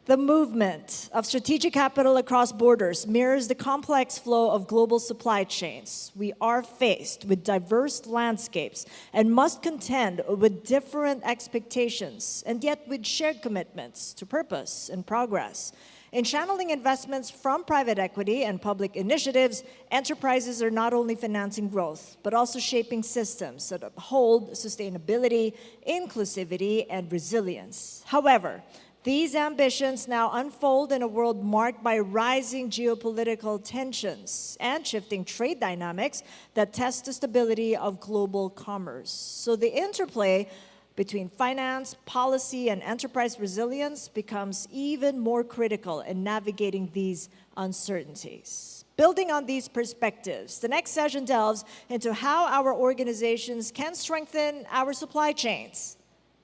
The movement of strategic capital across borders mirrors the complex flow of global supply chains. We are faced with diverse landscapes and must contend with different expectations, and yet with shared commitments to purpose and progress. In channeling investments from private equity and public initiatives, enterprises are not only financing growth, but also shaping systems that uphold sustainability, inclusivity, and resilience. However, these ambitions now unfold in a world marked by rising geopolitical tensions and shifting trade dynamics that test the stability of global commerce. So the interplay between finance, policy, and enterprise resilience becomes even more critical in navigating these uncertainties. Building on these perspectives, the next session delves into how our organizations can strengthen our supply chains,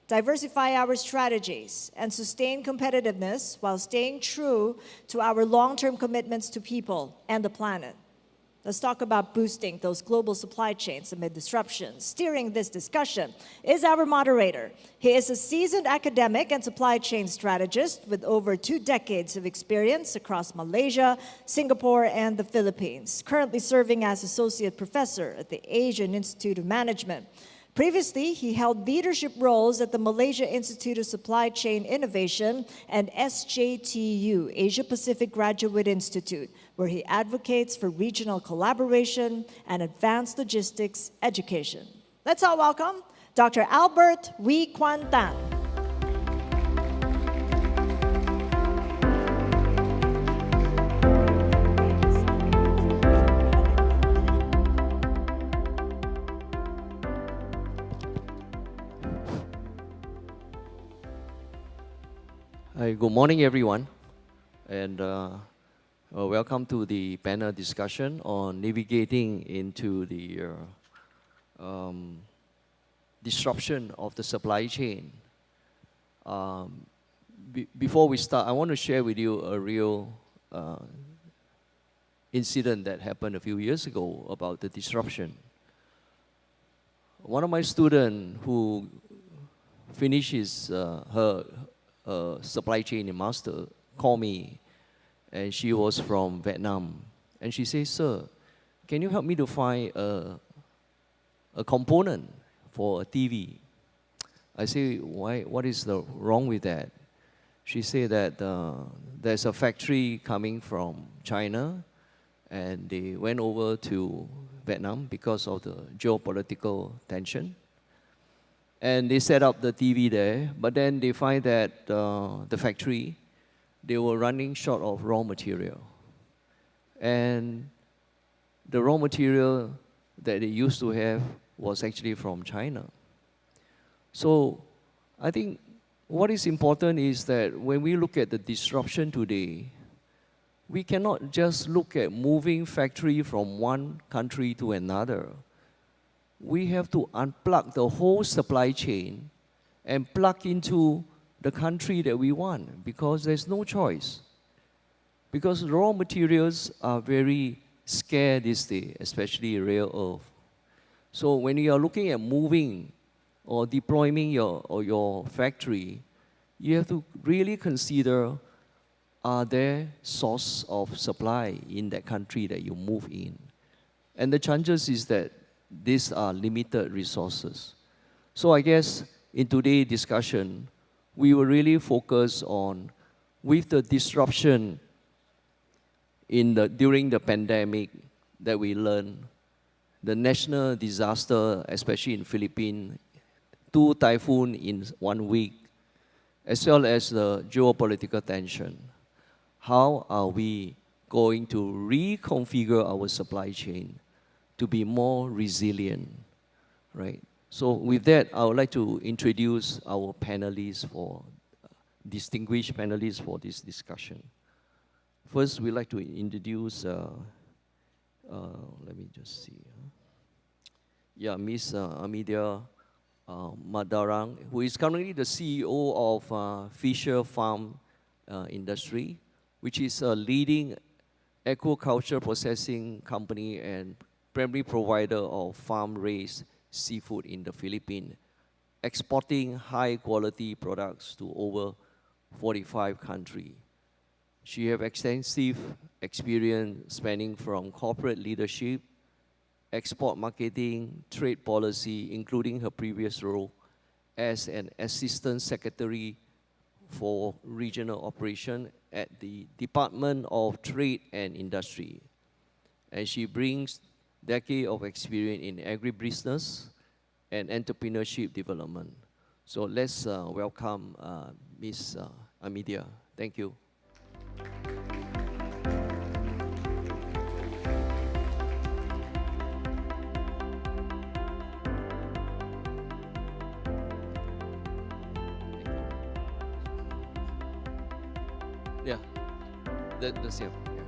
diversify our strategies, and sustain competitiveness while staying true to our long-term commitments to people and the planet. Let's talk about boosting those global supply chains amid disruptions. Steering this discussion is our moderator. He is a seasoned academic and supply chain strategist with over 2 decades of experience across Malaysia, Singapore, and the Philippines, currently serving as associate professor at the Asian Institute of Management. Previously, he held leadership roles at the Malaysia Institute of Supply Chain Innovation and SJTU, Asia Pacific Graduate Institute, where he advocates for regional collaboration and advanced logistics education. Let's all welcome Dr. Albert Wee Kwan Tan. Hi, good morning, everyone, and welcome to the panel discussion on navigating into the disruption of the supply chain. Before we start, I want to share with you a real incident that happened a few years ago about the disruption. One of my students who finished her supply chain in master called me, and she was from Vietnam, and she says, "Sir, can you help me to find a component for a TV?" I say, "Why? What is wrong with that?" She said that there's a factory coming from China, and they went over to Vietnam because of the geopolitical tension. And they set up the TV there, but then they find that the factory, they were running short of raw material. And the raw material that they used to have was actually from China. So I think what is important is that when we look at the disruption today, we cannot just look at moving factory from one country to another. We have to unplug the whole supply chain and plug into the country that we want, because there's no choice. Because raw materials are very scarce these days, especially rare earth. So when you are looking at moving or deploying your factory, you have to really consider, are there source of supply in that country that you move in? And the chances is that these are limited resources. So I guess in today's discussion, we will really focus on, with the disruption during the pandemic that we learned, the national disaster, especially in Philippines, 2 typhoons in 1 week, as well as the geopolitical tension. How are we going to reconfigure our supply chain to be more resilient, right? So with that, I would like to introduce our panelists distinguished panelists for this discussion. First, we'd like to introduce, let me just see. Miss Imelda Madarang, who is currently the CEO of Fisher Farm Industry, which is a leading aquaculture processing company and primary provider of farm-raised seafood in the Philippines, exporting high-quality products to over 45 countries. She has extensive experience spanning from corporate leadership, export marketing, trade policy, including her previous role as an assistant secretary for regional operation at the Department of Trade and Industry. And she brings decades of experience in agribusiness and entrepreneurship development. So let's welcome Ms. Amelia. Thank you. Yeah, the same. Yeah.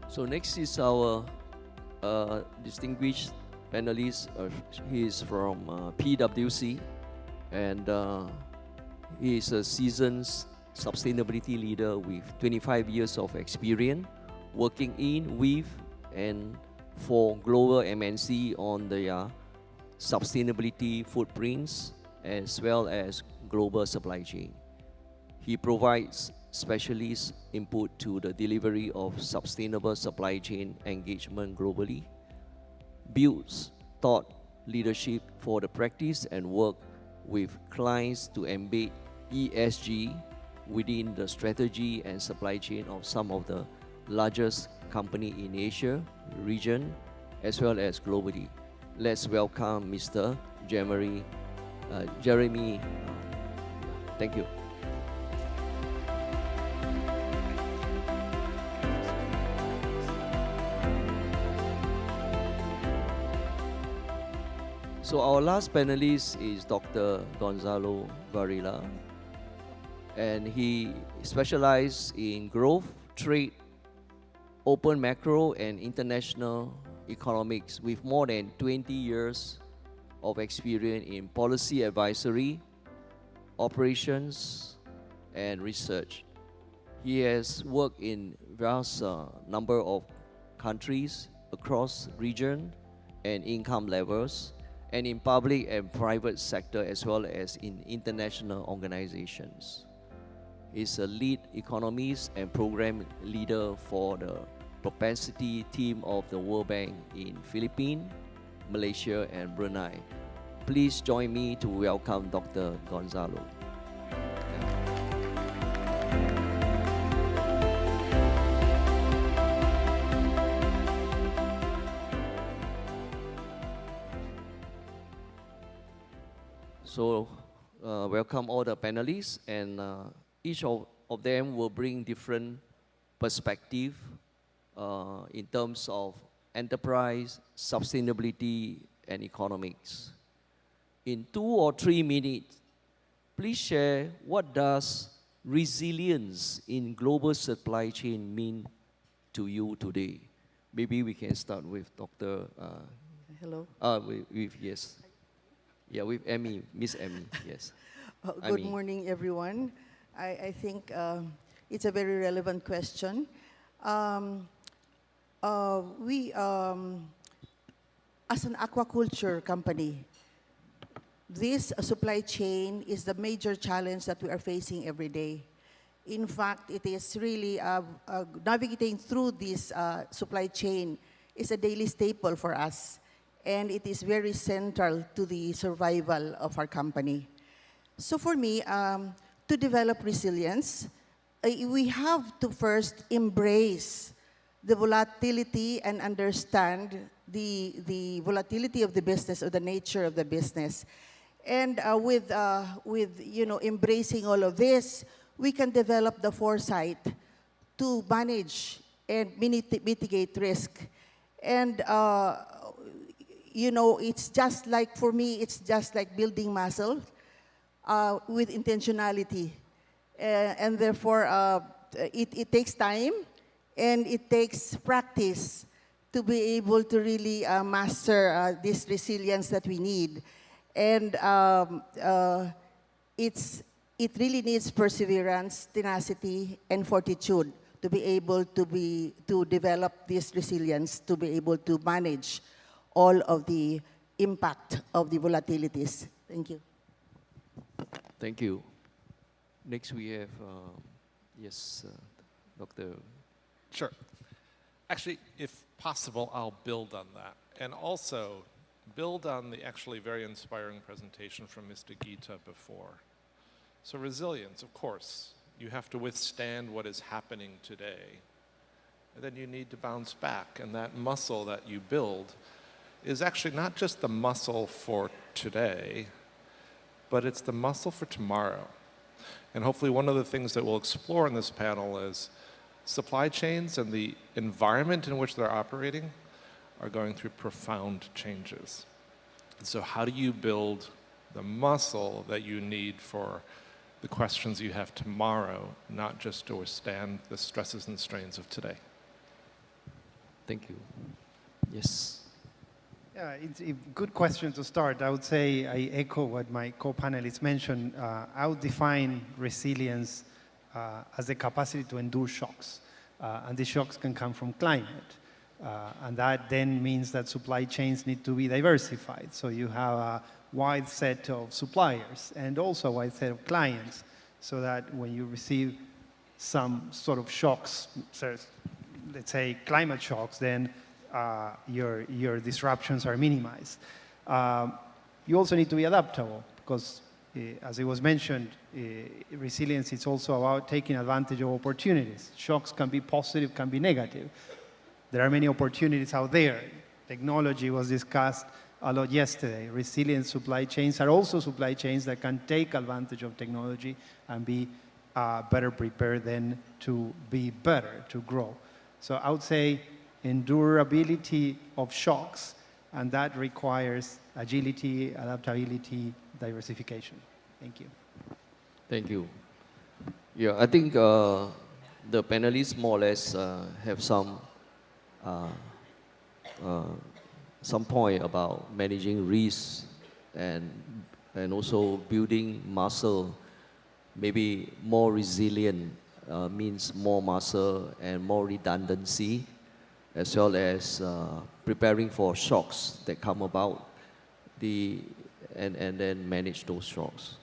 So next is our distinguished panelist. He is from PwC, and he is a seasoned sustainability leader with 25 years of experience working in, with, and for global MNC on their sustainability footprints as well as global supply chain. He provides specialist input to the delivery of sustainable supply chain engagement globally, builds thought leadership for the practice, and work with clients to embed ESG within the strategy and supply chain of some of the largest company in Asia region as well as globally. Let's welcome Mr. Jeremy. Thank you. So our last panelist is Dr. Gonzalo Varela, and he specializes in growth, trade, open macro, and international economics with more than 20 years of experience in policy advisory, operations, and research. He has worked in vast number of countries across region and income levels, and in public and private sector as well as in international organizations. He's a lead economist and program leader for the propensity team of the World Bank in Philippines, Malaysia, and Brunei. Please join me to welcome Dr. Gonzalo. So, welcome all the panelists, and each of them will bring different perspective in terms of enterprise, sustainability, and economics. In 2 or 3 minutes, please share what does resilience in global supply chain mean to you today. Maybe we can start with Dr. Hello. Yes. Yeah, with Emmy, Miss Emmy, yes. Good morning, everyone. I think it's a very relevant question. We, as an aquaculture company, this supply chain is the major challenge that we are facing every day. In fact, it is really navigating through this supply chain is a daily staple for us, and it is very central to the survival of our company. So for me, to develop resilience, we have to first embrace the volatility and understand the volatility of the business or the nature of the business. And with embracing all of this, we can develop the foresight to manage and mitigate risk. And it's just like, for me, it's just like building muscle with intentionality. And therefore, it takes time and it takes practice to be able to really master this resilience that we need. And it really needs perseverance, tenacity, and fortitude to be able to develop this resilience, to be able to manage all of the impact of the volatilities. Thank you. Thank you. Next we have, yes, Dr. Sure. Actually, if possible, I'll build on that. And also build on the actually very inspiring presentation from Mr. Gita before. So resilience, of course, you have to withstand what is happening today. And then you need to bounce back. And that muscle that you build is actually not just the muscle for today, but it's the muscle for tomorrow. And hopefully one of the things that we'll explore in this panel is supply chains and the environment in which they're operating are going through profound changes. And so how do you build the muscle that you need for the questions you have tomorrow, not just to withstand the stresses and strains of today? Thank you. Yes. Yeah, it's a good question to start. I would say I echo what my co-panelists mentioned. I would define resilience as the capacity to endure shocks. And the shocks can come from climate. And that then means that supply chains need to be diversified. So you have a wide set of suppliers and also a wide set of clients, so that when you receive some sort of shocks, so let's say climate shocks, then your disruptions are minimized. You also need to be adaptable because, as it was mentioned, resilience is also about taking advantage of opportunities. Shocks can be positive, can be negative. There are many opportunities out there. Technology was discussed a lot yesterday. Resilient supply chains are also supply chains that can take advantage of technology and be better prepared then to be better, to grow. So I would say endurability of shocks, and that requires agility, adaptability, diversification. Thank you. Thank you. Yeah, I think the panelists more or less have some point about managing risks and also building muscle. Maybe more resilient means more muscle and more redundancy, as well as preparing for shocks that come about, and then manage those shocks.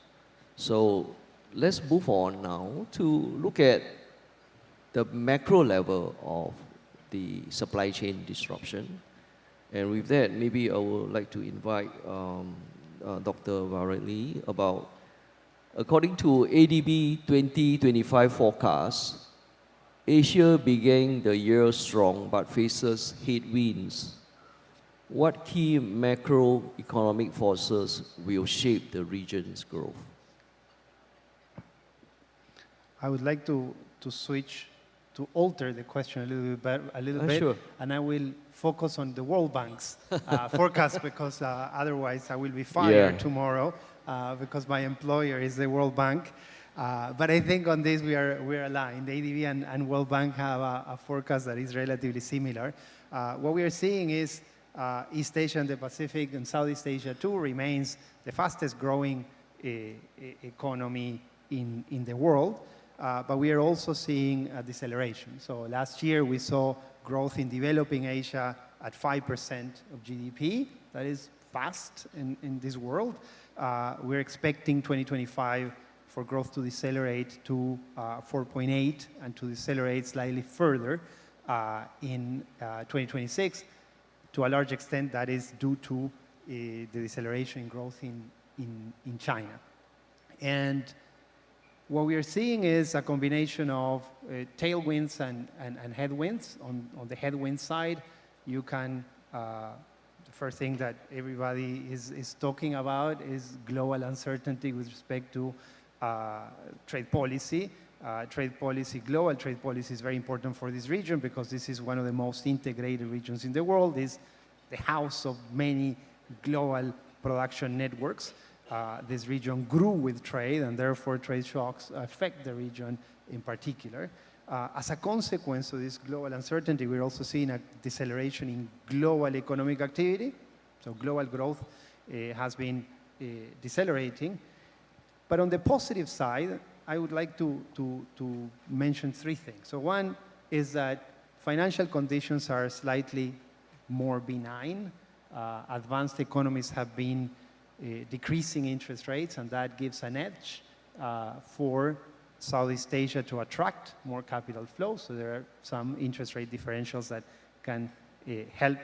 So let's move on now to look at the macro level of the supply chain disruption. And with that, maybe I would like to invite Dr. Varela about, according to ADB 2025 forecast, Asia began the year strong but faces headwinds. What key macroeconomic forces will shape the region's growth? I would like to switch, to alter the question a little bit, Sure. and I will focus on the World Bank's forecast, because otherwise I will be fired tomorrow because my employer is the World Bank. But I think on this we're aligned. The ADB and World Bank have a forecast that is relatively similar. What we are seeing is East Asia and the Pacific and Southeast Asia too remains the fastest growing economy in the world. But we are also seeing a deceleration. So last year we saw growth in developing Asia at 5% of GDP. That is fast in this world. We're expecting 2025 for growth to decelerate to 4.8 and to decelerate slightly further in 2026. To a large extent, that is due to the deceleration in growth in China. And what we are seeing is a combination of tailwinds and headwinds. On the headwind side, you can, the first thing that everybody is talking about is global uncertainty with respect to trade policy. Global trade policy is very important for this region because this is one of the most integrated regions in the world. It's the house of many global production networks. This region grew with trade, and therefore trade shocks affect the region in particular. As a consequence of this global uncertainty, we're also seeing a deceleration in global economic activity. So global growth has been decelerating. But on the positive side, I would like to mention three things. So one, is that financial conditions are slightly more benign. Advanced economies have been decreasing interest rates, and that gives an edge for Southeast Asia to attract more capital flow. So there are some interest rate differentials that can help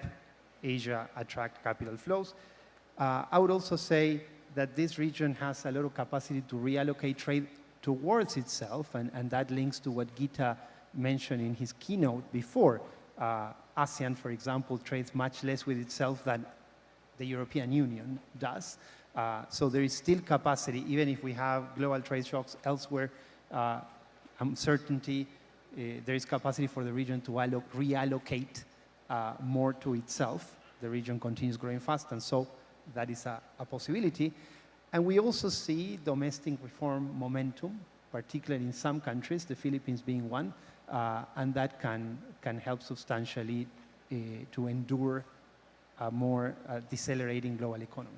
Asia attract capital flows. I would also say that this region has a lot of capacity to reallocate trade towards itself, and that links to what Gita mentioned in his keynote before. ASEAN, for example, trades much less with itself than the European Union does. So there is still capacity, even if we have global trade shocks elsewhere, uncertainty, there is capacity for the region to reallocate more to itself. The region continues growing fast, and so that is a possibility. And we also see domestic reform momentum, particularly in some countries, the Philippines being one, and that can help substantially to endure a more decelerating global economy.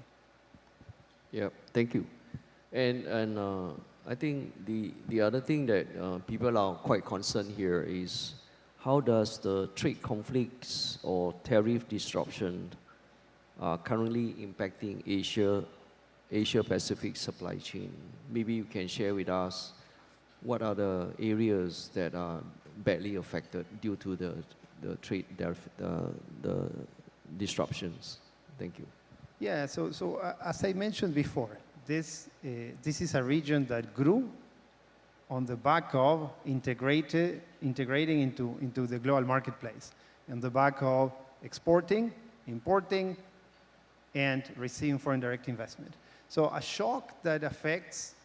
Yeah, thank you. And I think the other thing that people are quite concerned here is how does the trade conflicts or tariff disruption currently impacting Asia Pacific supply chain? Maybe you can share with us what are the areas that are badly affected due to the trade the disruptions. Thank you. Yeah, so as I mentioned before, this is a region that grew on the back of integrating into the global marketplace, on the back of exporting, importing, and receiving foreign direct investment. So a shock that affects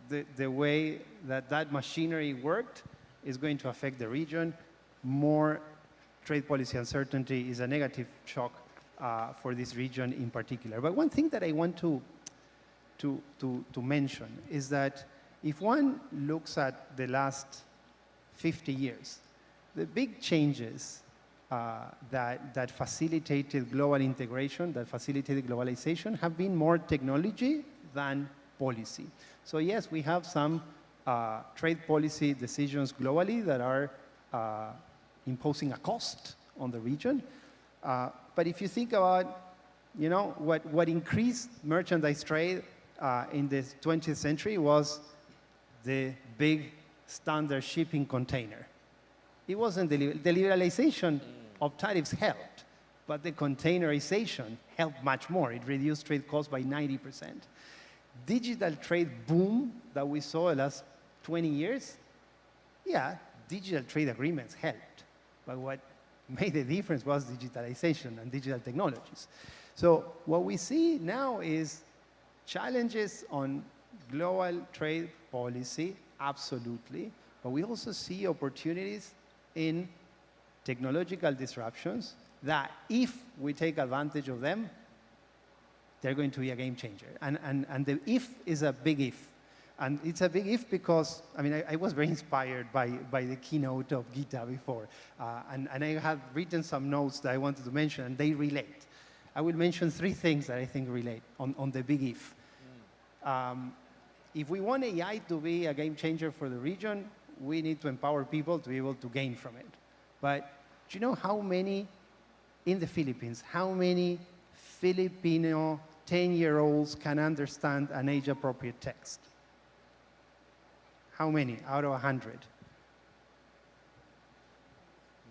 the way that machinery worked is going to affect the region. More trade policy uncertainty is a negative shock for this region in particular. But one thing that I want to mention is that if one looks at the last 50 years, the big changes that facilitated global integration, that facilitated globalization, have been more technology than policy. So yes, we have some trade policy decisions globally that are imposing a cost on the region. But if you think about, what increased merchandise trade in the 20th century was the big standard shipping container. It wasn't the liberalization of tariffs helped, but the containerization helped much more. It reduced trade costs by 90%. Digital trade boom that we saw the last 20 years, yeah, digital trade agreements helped. But what made the difference was digitalization and digital technologies. So what we see now is challenges on global trade policy, absolutely, but we also see opportunities in technological disruptions that if we take advantage of them, they're going to be a game changer. And the if is a big if. And it's a big if because, I was very inspired by the keynote of Gita before. And I have written some notes that I wanted to mention, and they relate. I will mention 3 things that I think relate on the big if. If we want AI to be a game changer for the region, we need to empower people to be able to gain from it. But do you know how many, in the Philippines, how many Filipino 10-year-olds can understand an age-appropriate text? How many out of 100?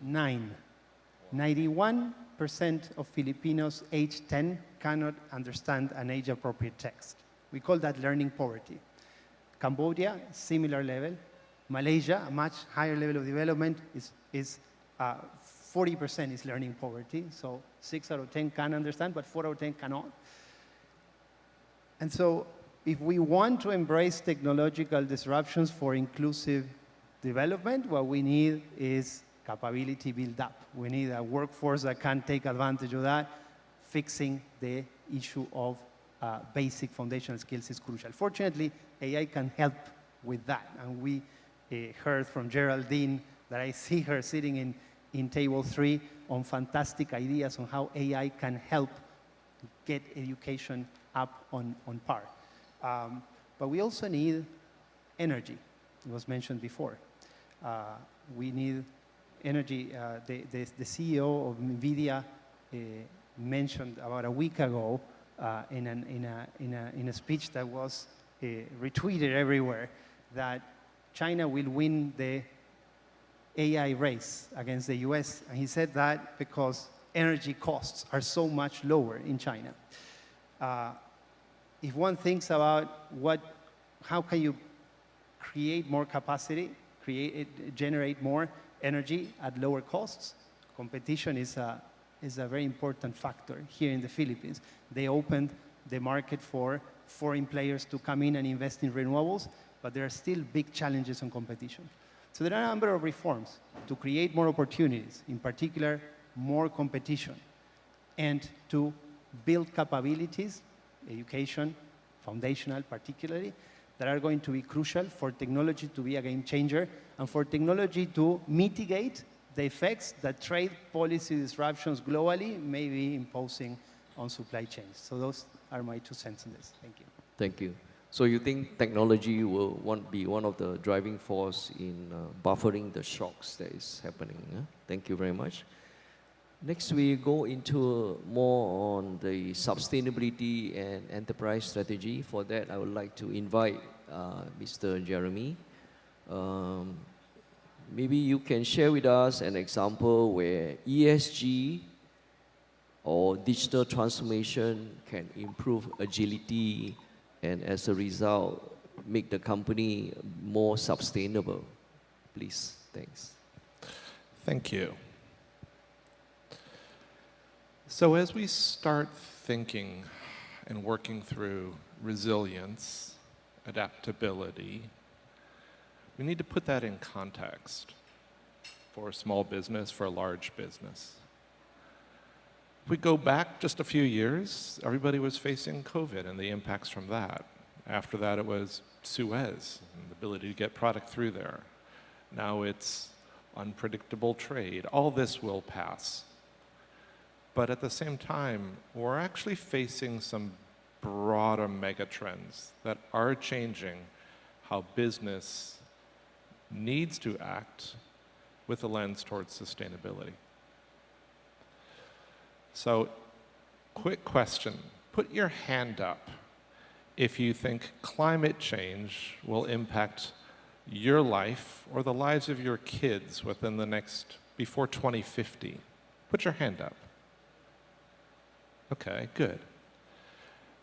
9. 91% of Filipinos age 10 cannot understand an age-appropriate text. We call that learning poverty. Cambodia, similar level. Malaysia, a much higher level of development, is 40% is learning poverty. So 6 out of 10 can understand, but 4 out of 10 cannot. And so if we want to embrace technological disruptions for inclusive development, what we need is capability build up. We need a workforce that can take advantage of that. Fixing the issue of basic foundational skills is crucial. Fortunately, AI can help with that. And we heard from Geraldine that I see her sitting in table 3 on fantastic ideas on how AI can help get education up on par. But we also need energy. It was mentioned before. We need energy, the CEO of NVIDIA mentioned about a week ago in a speech that was retweeted everywhere that China will win the AI race against the US. And he said that because energy costs are so much lower in China. If one thinks about how can you create more capacity, generate more energy at lower costs, competition is a very important factor here in the Philippines. They opened the market for foreign players to come in and invest in renewables, but there are still big challenges on competition. So there are a number of reforms to create more opportunities, in particular, more competition, and to build capabilities, education, foundational particularly, that are going to be crucial for technology to be a game changer and for technology to mitigate the effects that trade policy disruptions globally may be imposing on supply chains. So those are my 2 cents on this. Thank you. Thank you. So you think technology will be one of the driving force in buffering the shocks that is happening? Thank you very much. Next, we go into more on the sustainability and enterprise strategy. For that, I would like to invite Mr. Jeremy. Maybe you can share with us an example where ESG or digital transformation can improve agility and as a result, make the company more sustainable. Please, thanks. Thank you. So as we start thinking and working through resilience, adaptability, we need to put that in context for a small business, for a large business. If we go back just a few years, everybody was facing COVID and the impacts from that. After that, it was Suez and the ability to get product through there. Now it's unpredictable trade. All this will pass. But at the same time, we're actually facing some broader mega trends that are changing how business needs to act with a lens towards sustainability. So, quick question. Put your hand up if you think climate change will impact your life or the lives of your kids within before 2050. Put your hand up. Okay, good.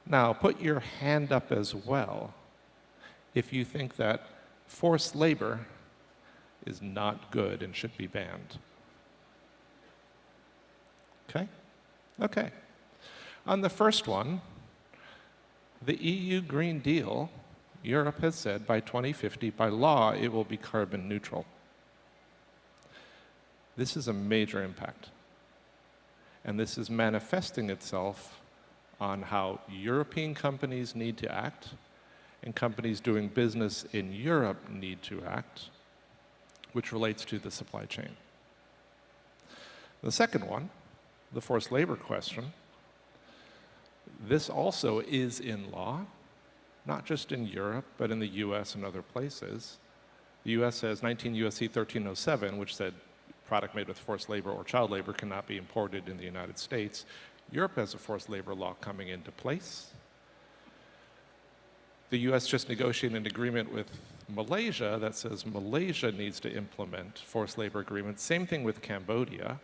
Now, put your hand up as well if you think that forced labor is not good and should be banned. Okay? Okay. On the first one, the EU Green Deal, Europe has said by 2050, by law, it will be carbon neutral. This is a major impact. And this is manifesting itself on how European companies need to act and companies doing business in Europe need to act, which relates to the supply chain. The second one, the forced labor question, this also is in law, not just in Europe, but in the US and other places. The US has 19 U.S.C. 1307, which said product made with forced labor or child labor cannot be imported in the United States. Europe has a forced labor law coming into place. The US just negotiated an agreement with Malaysia that says Malaysia needs to implement forced labor agreements. Same thing with Cambodia.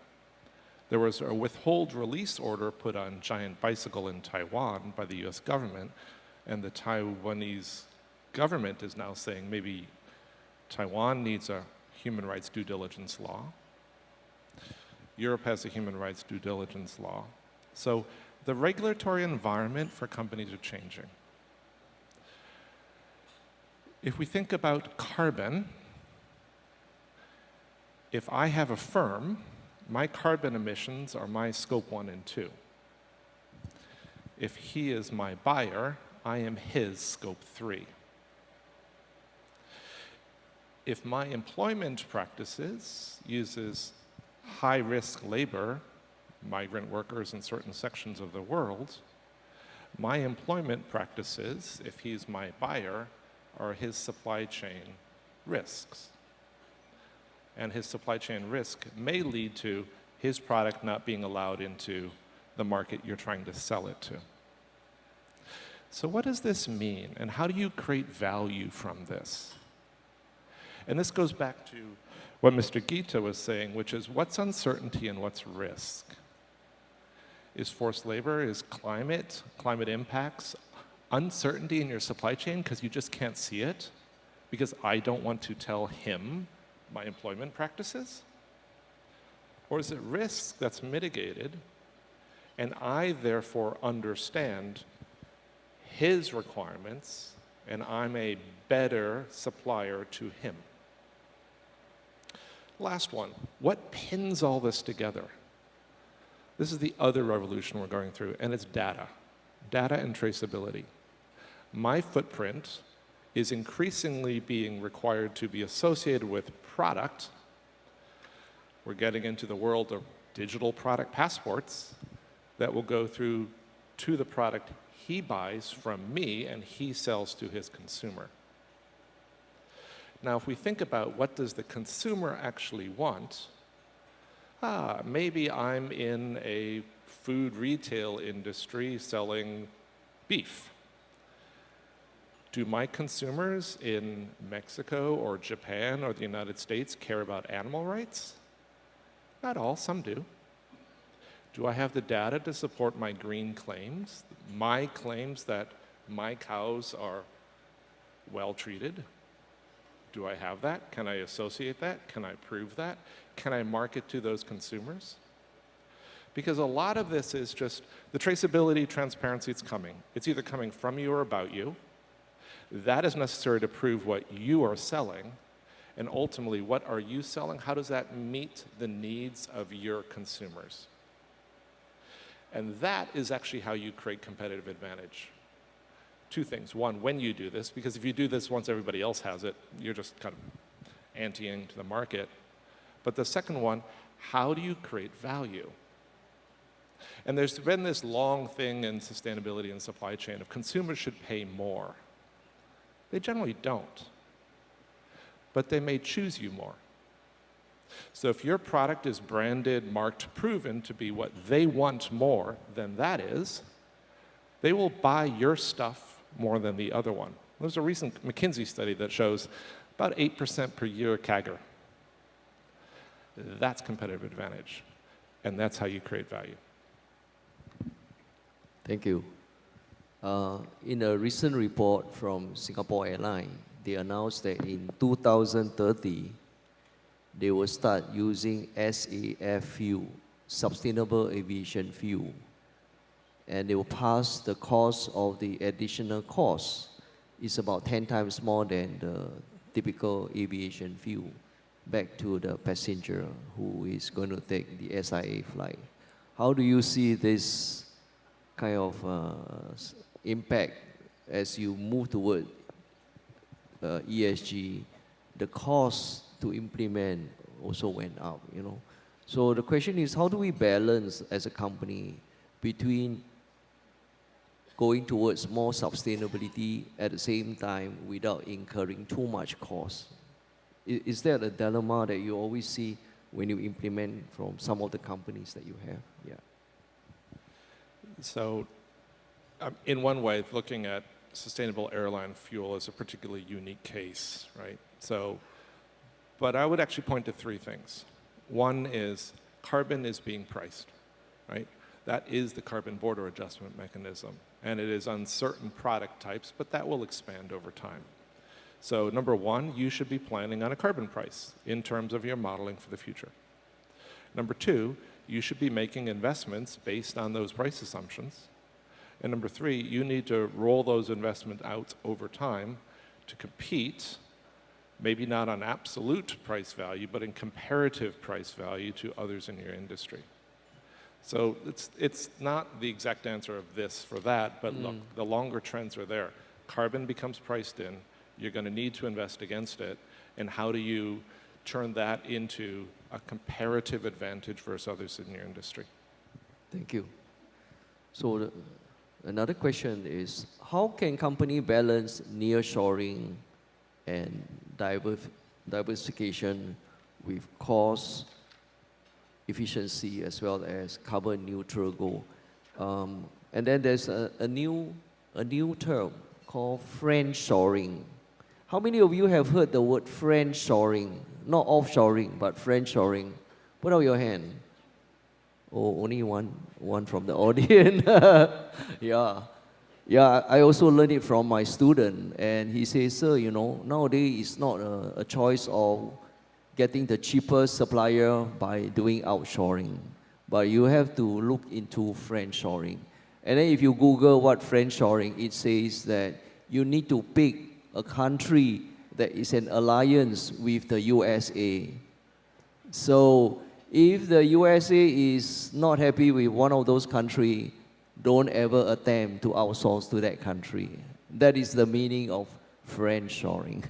There was a withhold release order put on Giant Bicycle in Taiwan by the US government, and the Taiwanese government is now saying maybe Taiwan needs a human rights due diligence law. Europe has a human rights due diligence law. So the regulatory environment for companies are changing. If we think about carbon, if I have a firm, my carbon emissions are my scope 1 and 2. If he is my buyer, I am his scope 3. If my employment practices uses high-risk labor, migrant workers in certain sections of the world, my employment practices, if he's my buyer, are his supply chain risks. and his supply chain risk may lead to his product not being allowed into the market you're trying to sell it to. So what does this mean, and how do you create value from this? And this goes back to what Mr. Gita was saying, which is what's uncertainty and what's risk? Is forced labor, is climate impacts, uncertainty in your supply chain because you just can't see it, because I don't want to tell him my employment practices? Or is it risk that's mitigated, and I therefore understand his requirements, and I'm a better supplier to him? Last one, what pins all this together? This is the other revolution we're going through, and it's data and traceability. My footprint is increasingly being required to be associated with product. We're getting into the world of digital product passports that will go through to the product he buys from me and he sells to his consumer. Now, if we think about what does the consumer actually want, maybe I'm in a food retail industry selling beef. Do my consumers in Mexico or Japan or the United States care about animal rights? Not all, some do. Do I have the data to support my green claims, my claims that my cows are well treated? Do I have that? Can I associate that? Can I prove that? Can I market to those consumers? Because a lot of this is just the traceability, transparency, it's coming. It's either coming from you or about you. That is necessary to prove what you are selling. And ultimately, what are you selling? How does that meet the needs of your consumers? And that is actually how you create competitive advantage. Two things. One, when you do this, because if you do this once everybody else has it, you're just kind of anteing to the market. But the second one, how do you create value? And there's been this long thing in sustainability and supply chain of consumers should pay more. They generally don't, but they may choose you more. So if your product is branded, marked, proven to be what they want more than that is, they will buy your stuff more than the other one. There's a recent McKinsey study that shows about 8% per year CAGR. That's competitive advantage, and that's how you create value. Thank you. In a recent report from Singapore Airlines, they announced that in 2030, they will start using SAF fuel, sustainable aviation fuel, and they will pass the cost of the additional cost. It's about 10 times more than the typical aviation fuel back to the passenger who is going to take the SIA flight. How do you see this kind of impact as you move toward ESG? The cost to implement also went up, you know. So the question is, how do we balance as a company between going towards more sustainability at the same time without incurring too much cost? Is that a dilemma that you always see when you implement from some of the companies that you have? Yeah. So in one way, looking at sustainable airline fuel is a particularly unique case, right? So, but I would actually point to three things. One is carbon is being priced, right? That is the carbon border adjustment mechanism. And it is uncertain product types, but that will expand over time. So number one, you should be planning on a carbon price in terms of your modeling for the future. Number two, you should be making investments based on those price assumptions. And number three, you need to roll those investments out over time to compete, maybe not on absolute price value, but in comparative price value to others in your industry. So it's not the exact answer of this for that, but look, the longer trends are there. Carbon becomes priced in, you're going to need to invest against it, and how do you turn that into a comparative advantage versus others in your industry? Thank you. So another question is, how can company balance nearshoring and diversification with cost efficiency as well as carbon neutral goal. And then there's a new term called friendshoring. How many of you have heard the word friendshoring? Not offshoring, but friendshoring. Put out your hand. Oh, only one from the audience. Yeah, I also learned it from my student, and he says, sir, you know, nowadays it's not a choice of getting the cheapest supplier by doing outshoring, but you have to look into friendshoring. And then if you Google what friendshoring, it says that you need to pick a country that is an alliance with the USA. So if the USA is not happy with one of those countries, don't ever attempt to outsource to that country. That is the meaning of friendshoring.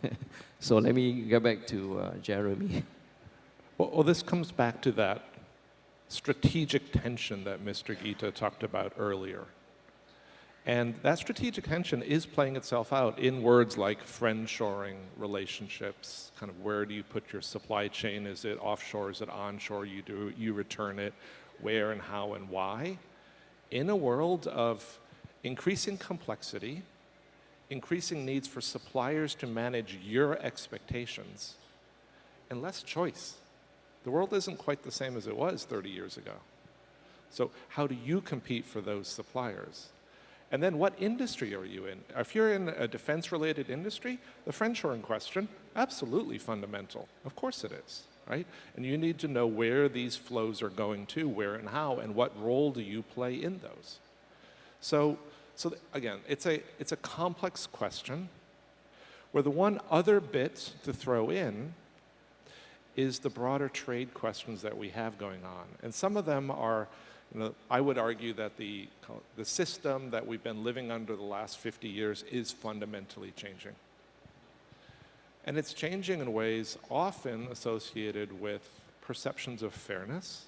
So let me get back to Jeremy. Well, this comes back to that strategic tension that Mr. Gita talked about earlier. And that strategic tension is playing itself out in words like friendshoring relationships, kind of where do you put your supply chain? Is it offshore? Is it onshore? You return it, where and how and why? In a world of increasing complexity, increasing needs for suppliers to manage your expectations, and less choice. The world isn't quite the same as it was 30 years ago. So how do you compete for those suppliers? And then what industry are you in? If you're in a defense-related industry, the friendshoring question, absolutely fundamental. Of course it is, right? And you need to know where these flows are going to, where and how, and what role do you play in those. So again, it's a complex question where the one other bit to throw in is the broader trade questions that we have going on. And some of them are, you know, I would argue that the system that we've been living under the last 50 years is fundamentally changing. And it's changing in ways often associated with perceptions of fairness.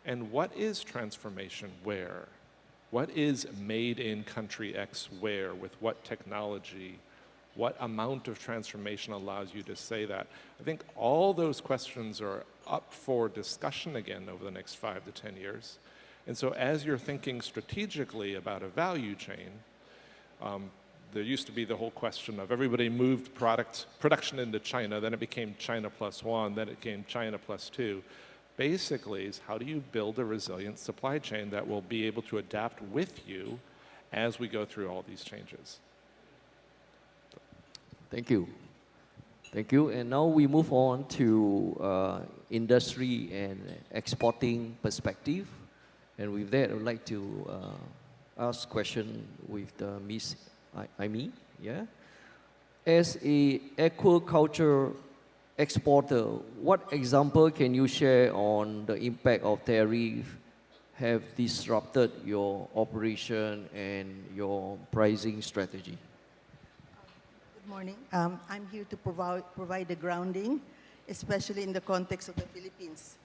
And what is transformation where? What is made in country X where, with what technology? What amount of transformation allows you to say that? I think all those questions are up for discussion again over the next 5 to 10 years. And so as you're thinking strategically about a value chain, there used to be the whole question of everybody moved production into China, then it became China plus one, then it became China plus two. Basically, is how do you build a resilient supply chain that will be able to adapt with you as we go through all these changes? Thank you. Thank you. And now we move on to industry and exporting perspective. And with that, I would like to ask question with Miss Amy. Yeah. As a aquaculture exporter, what example can you share on the impact of tariff have disrupted your operation and your pricing strategy? Good morning. I'm here to provide a grounding, especially in the context of the Philippines.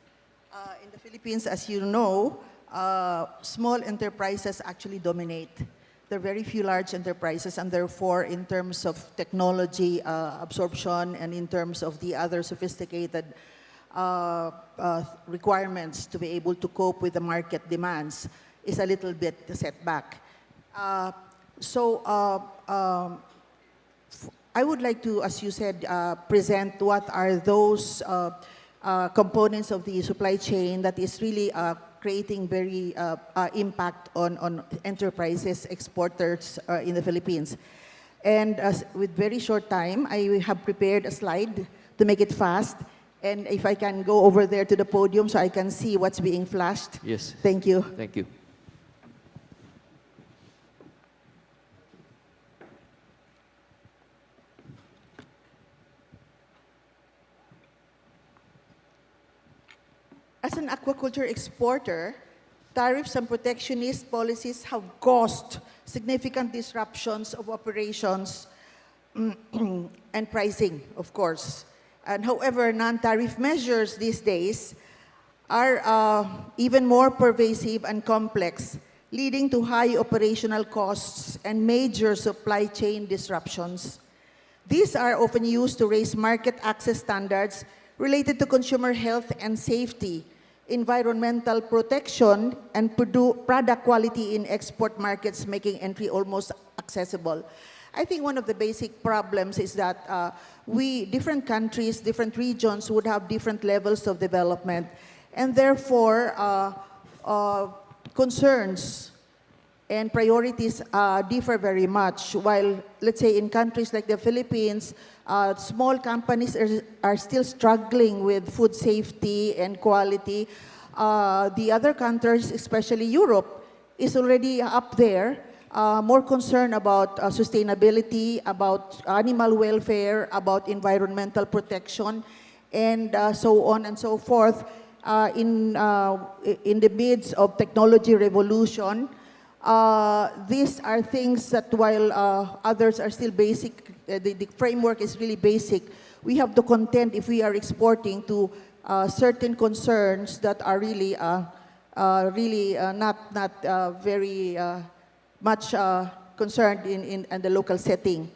In the Philippines, as you know, small enterprises actually dominate. There are very few large enterprises, and therefore, in terms of technology absorption and in terms of the other sophisticated requirements to be able to cope with the market demands, is a little bit set back. I would like to, as you said, present what are those components of the supply chain that is really creating very impact on enterprises, exporters in the Philippines. And with very short time, I have prepared a slide to make it fast. And if I can go over there to the podium so I can see what's being flashed. Yes. Thank you. Thank you. As an aquaculture exporter, tariffs and protectionist policies have caused significant disruptions of operations and pricing, of course. And however, non-tariff measures these days are even more pervasive and complex, leading to high operational costs and major supply chain disruptions. These are often used to raise market access standards, related to consumer health and safety, environmental protection, and product quality in export markets, making entry almost accessible. I think one of the basic problems is that different countries, different regions would have different levels of development, and therefore concerns and priorities differ very much. While, let's say, in countries like the Philippines, small companies are still struggling with food safety and quality. The other countries, especially Europe, is already up there, more concerned about sustainability, about animal welfare, about environmental protection, and so on and so forth. In the midst of technology revolution, these are things that while others are still basic, the framework is really basic, we have to contend if we are exporting to certain concerns that are really, not very much concerned in the local setting.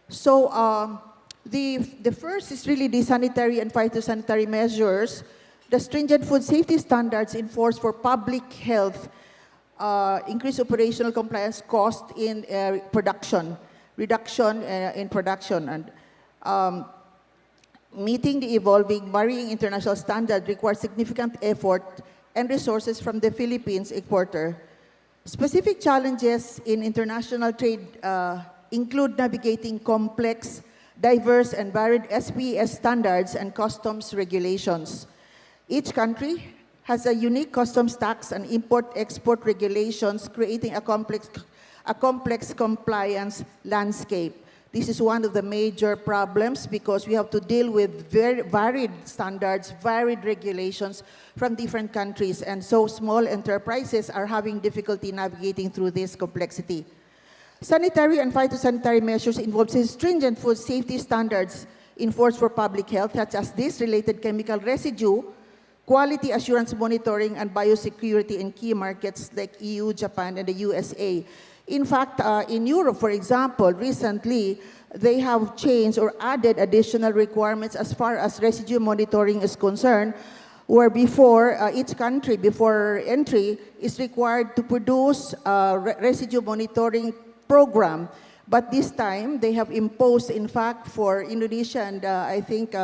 So the first is really the sanitary and phytosanitary measures, the stringent food safety standards enforced for public health, increase operational compliance cost in production, reduction in production, and meeting the evolving, varying international standard requires significant effort and resources from the Philippines exporter. Specific challenges in international trade include navigating complex, diverse, and varied SPS standards and customs regulations. Each country has a unique customs tax and import-export regulations, creating a complex compliance landscape. This is one of the major problems because we have to deal with very varied standards, varied regulations from different countries, and so small enterprises are having difficulty navigating through this complexity. Sanitary and phytosanitary measures involve stringent food safety standards enforced for public health, such as this related chemical residue, quality assurance monitoring, and biosecurity in key markets like EU, Japan, and the USA. In fact, in Europe, for example, recently, they have changed or added additional requirements as far as residue monitoring is concerned, where before, each country, before entry, is required to produce a residue monitoring program. But this time, they have imposed, in fact, for Indonesia and I think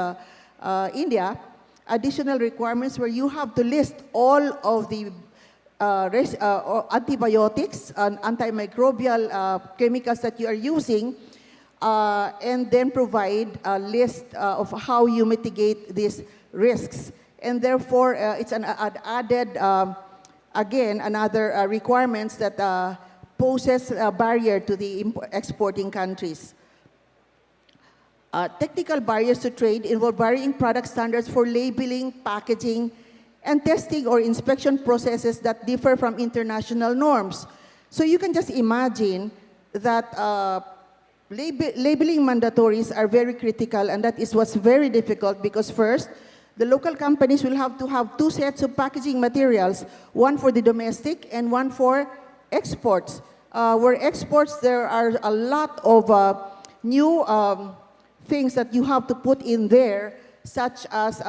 India, additional requirements where you have to list all of the antibiotics and antimicrobial chemicals that you are using, and then provide a list of how you mitigate these risks. And therefore, it's an added, again, another requirements that poses a barrier to the exporting countries. Technical barriers to trade involve varying product standards for labeling, packaging, and testing or inspection processes that differ from international norms. So you can just imagine that labeling mandatories are very critical, and that is what's very difficult because first, the local companies will have to have two sets of packaging materials, one for the domestic and one for exports. Where exports, there are a lot of new things that you have to put in there, such as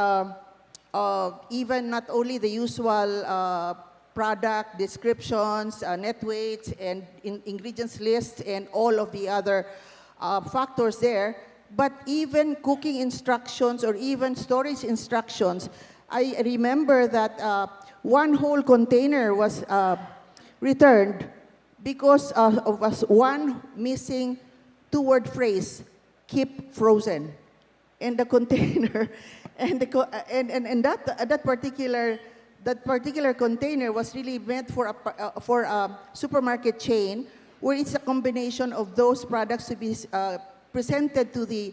even not only the usual product descriptions, net weights, and ingredients lists, and all of the other factors there, but even cooking instructions or even storage instructions. I remember that one whole container was returned because of one missing two-word phrase, keep frozen. And the container, and that particular container was really meant for a supermarket chain, where it's a combination of those products to be presented to the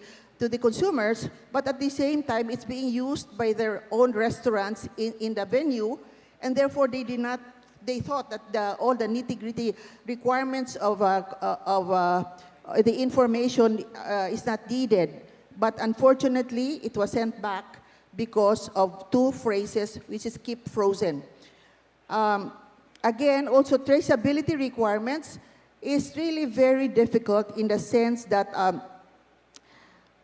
consumers, but at the same time, it's being used by their own restaurants in the venue, and therefore they thought that all the nitty-gritty requirements of the information is not needed. But unfortunately, it was sent back because of two phrases, which is keep frozen. Again, also traceability requirements is really very difficult in the sense that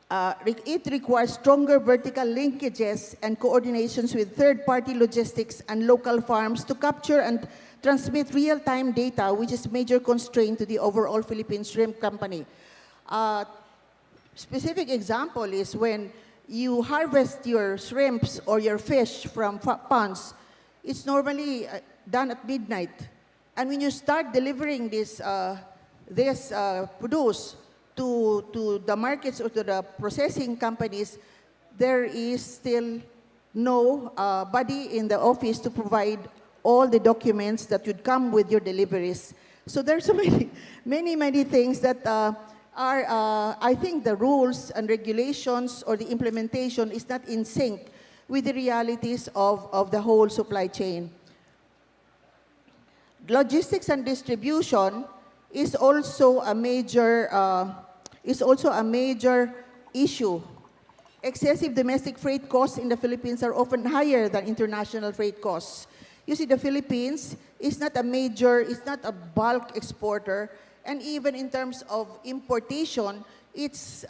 It requires stronger vertical linkages and coordinations with third-party logistics and local farms to capture and transmit real-time data, which is a major constraint to the overall Philippine Shrimp Company. Specific example is when you harvest your shrimps or your fish from ponds, it's normally done at midnight. And when you start delivering this produce to the markets or to the processing companies, there is still no body in the office to provide all the documents that would come with your deliveries. So there's so many things that I think the rules and regulations or the implementation is not in sync with the realities of the whole supply chain. Logistics and distribution is also a major issue. Excessive domestic freight costs in the Philippines are often higher than international freight costs. You see, the Philippines is not a bulk exporter, and even in terms of importation, it's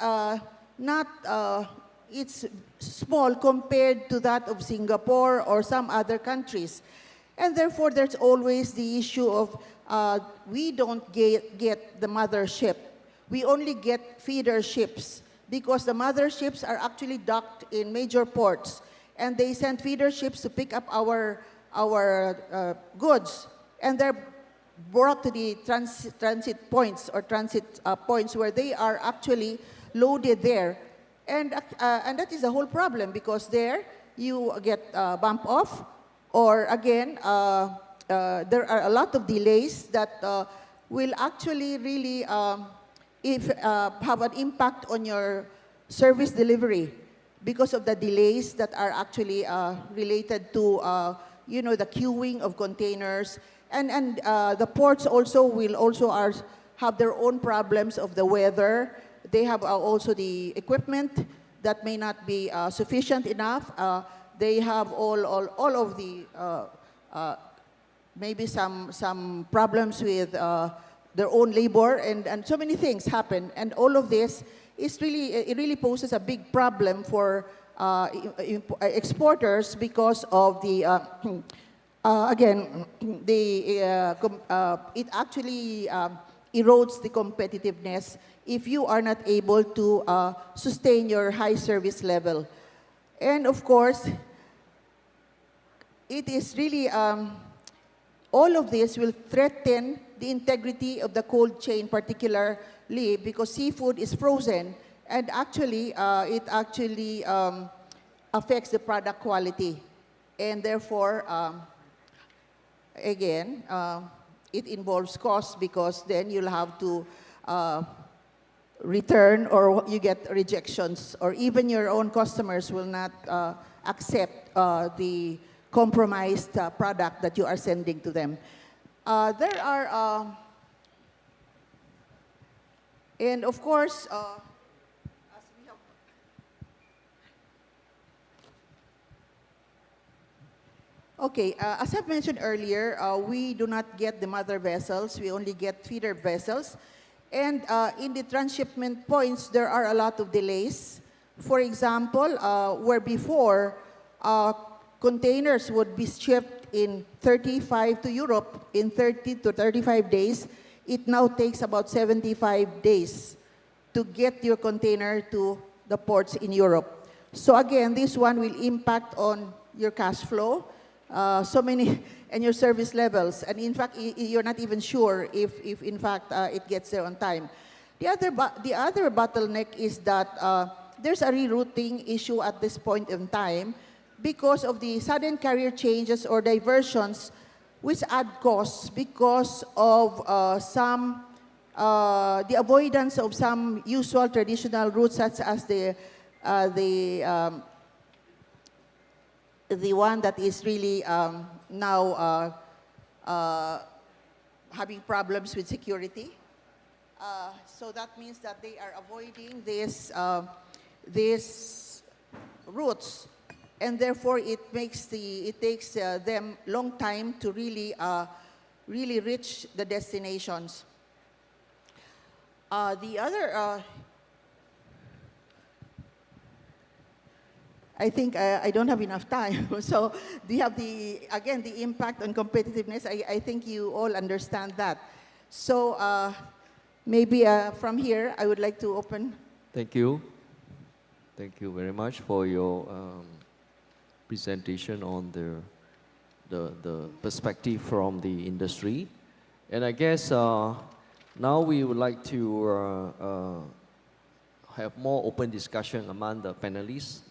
small compared to that of Singapore or some other countries. And therefore, there's always the issue of we don't get the mother ship. We only get feeder ships because the mother ships are actually docked in major ports, and they send feeder ships to pick up our goods, and they're brought to the transit points or transit points where they are actually loaded there. And that is the whole problem, because there you get bump off, or again, there are a lot of delays that will actually really have an impact on your service delivery because of the delays that are actually related to the queuing of containers. And the ports also have their own problems of the weather. They have also the equipment that may not be sufficient enough. They have all of the maybe some problems with their own labor, and so many things happen. And all of this is really poses a big problem for exporters because of the again, it actually erodes the competitiveness if you are not able to sustain your high service level. And of course, it is really, all of this will threaten the integrity of the cold chain, particularly because seafood is frozen, and actually, it actually affects the product quality. And therefore, again, it involves cost, because then you'll have to return, or you get rejections, or even your own customers will not accept the compromised product that you are sending to them. There are, and of course, okay, as I've mentioned earlier, we do not get the mother vessels. We only get feeder vessels. And in the transshipment points, there are a lot of delays. For example, where before, containers would be shipped in 35 to Europe in 30 to 35 days. It now takes about 75 days to get your container to the ports in Europe. So again, this one will impact on your cash flow, and your service levels. And in fact, you're not even sure if in fact it gets there on time. The other bottleneck is that there's a rerouting issue at this point in time because of the sudden carrier changes or diversions, which add costs because of the avoidance of some usual traditional routes, such as the one that is really now having problems with security. So that means that they are avoiding these routes, and therefore it takes them long time to really reach the destinations. The other I think I don't have enough time. So do you have the impact on competitiveness? I think you all understand that. So maybe from here, I would like to open. Thank you. Thank you very much for your presentation on the perspective from the industry. And I guess now we would like to have more open discussion among the panelists.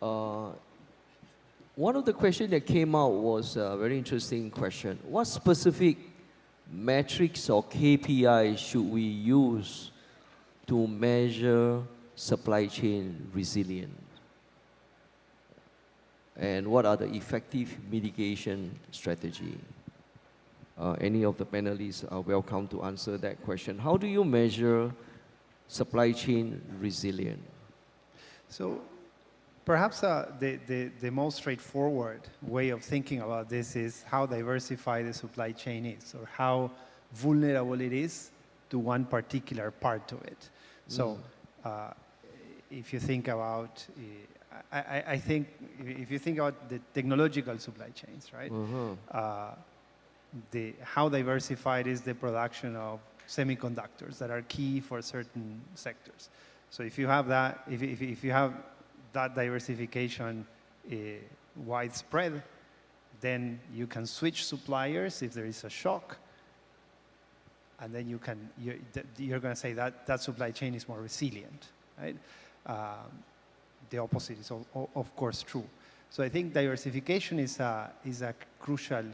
One of the questions that came out was a very interesting question. What specific metrics or KPIs should we use to measure supply chain resilience? And what are the effective mitigation strategy? Any of the panelists are welcome to answer that question. How do you measure supply chain resilience? So perhaps the most straightforward way of thinking about this is how diversified the supply chain is, or how vulnerable it is to one particular part of it. So if you think about, I think if you think about the technological supply chains, right? How diversified is the production of semiconductors that are key for certain sectors. So if you have that, if you have that diversification widespread, then you can switch suppliers if there is a shock, and then you're going to say that that supply chain is more resilient, right? The opposite is of course true. So I think diversification is a crucial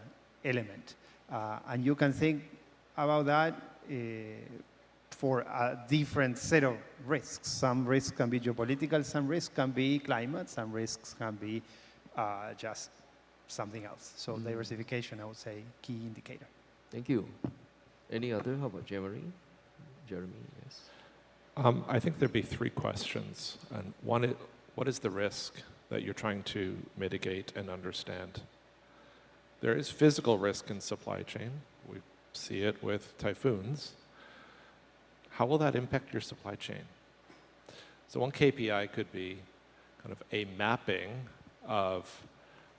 element, and you can think about that for a different set of risks. Some risks can be geopolitical, some risks can be climate, some risks can be just something else. So diversification, I would say, key indicator. Thank you. Any other? How about Jeremy? Jeremy, yes. I think there'd be three questions. And one is, what is the risk that you're trying to mitigate and understand? There is physical risk in supply chain. We see it with typhoons. How will that impact your supply chain? So one KPI could be kind of a mapping of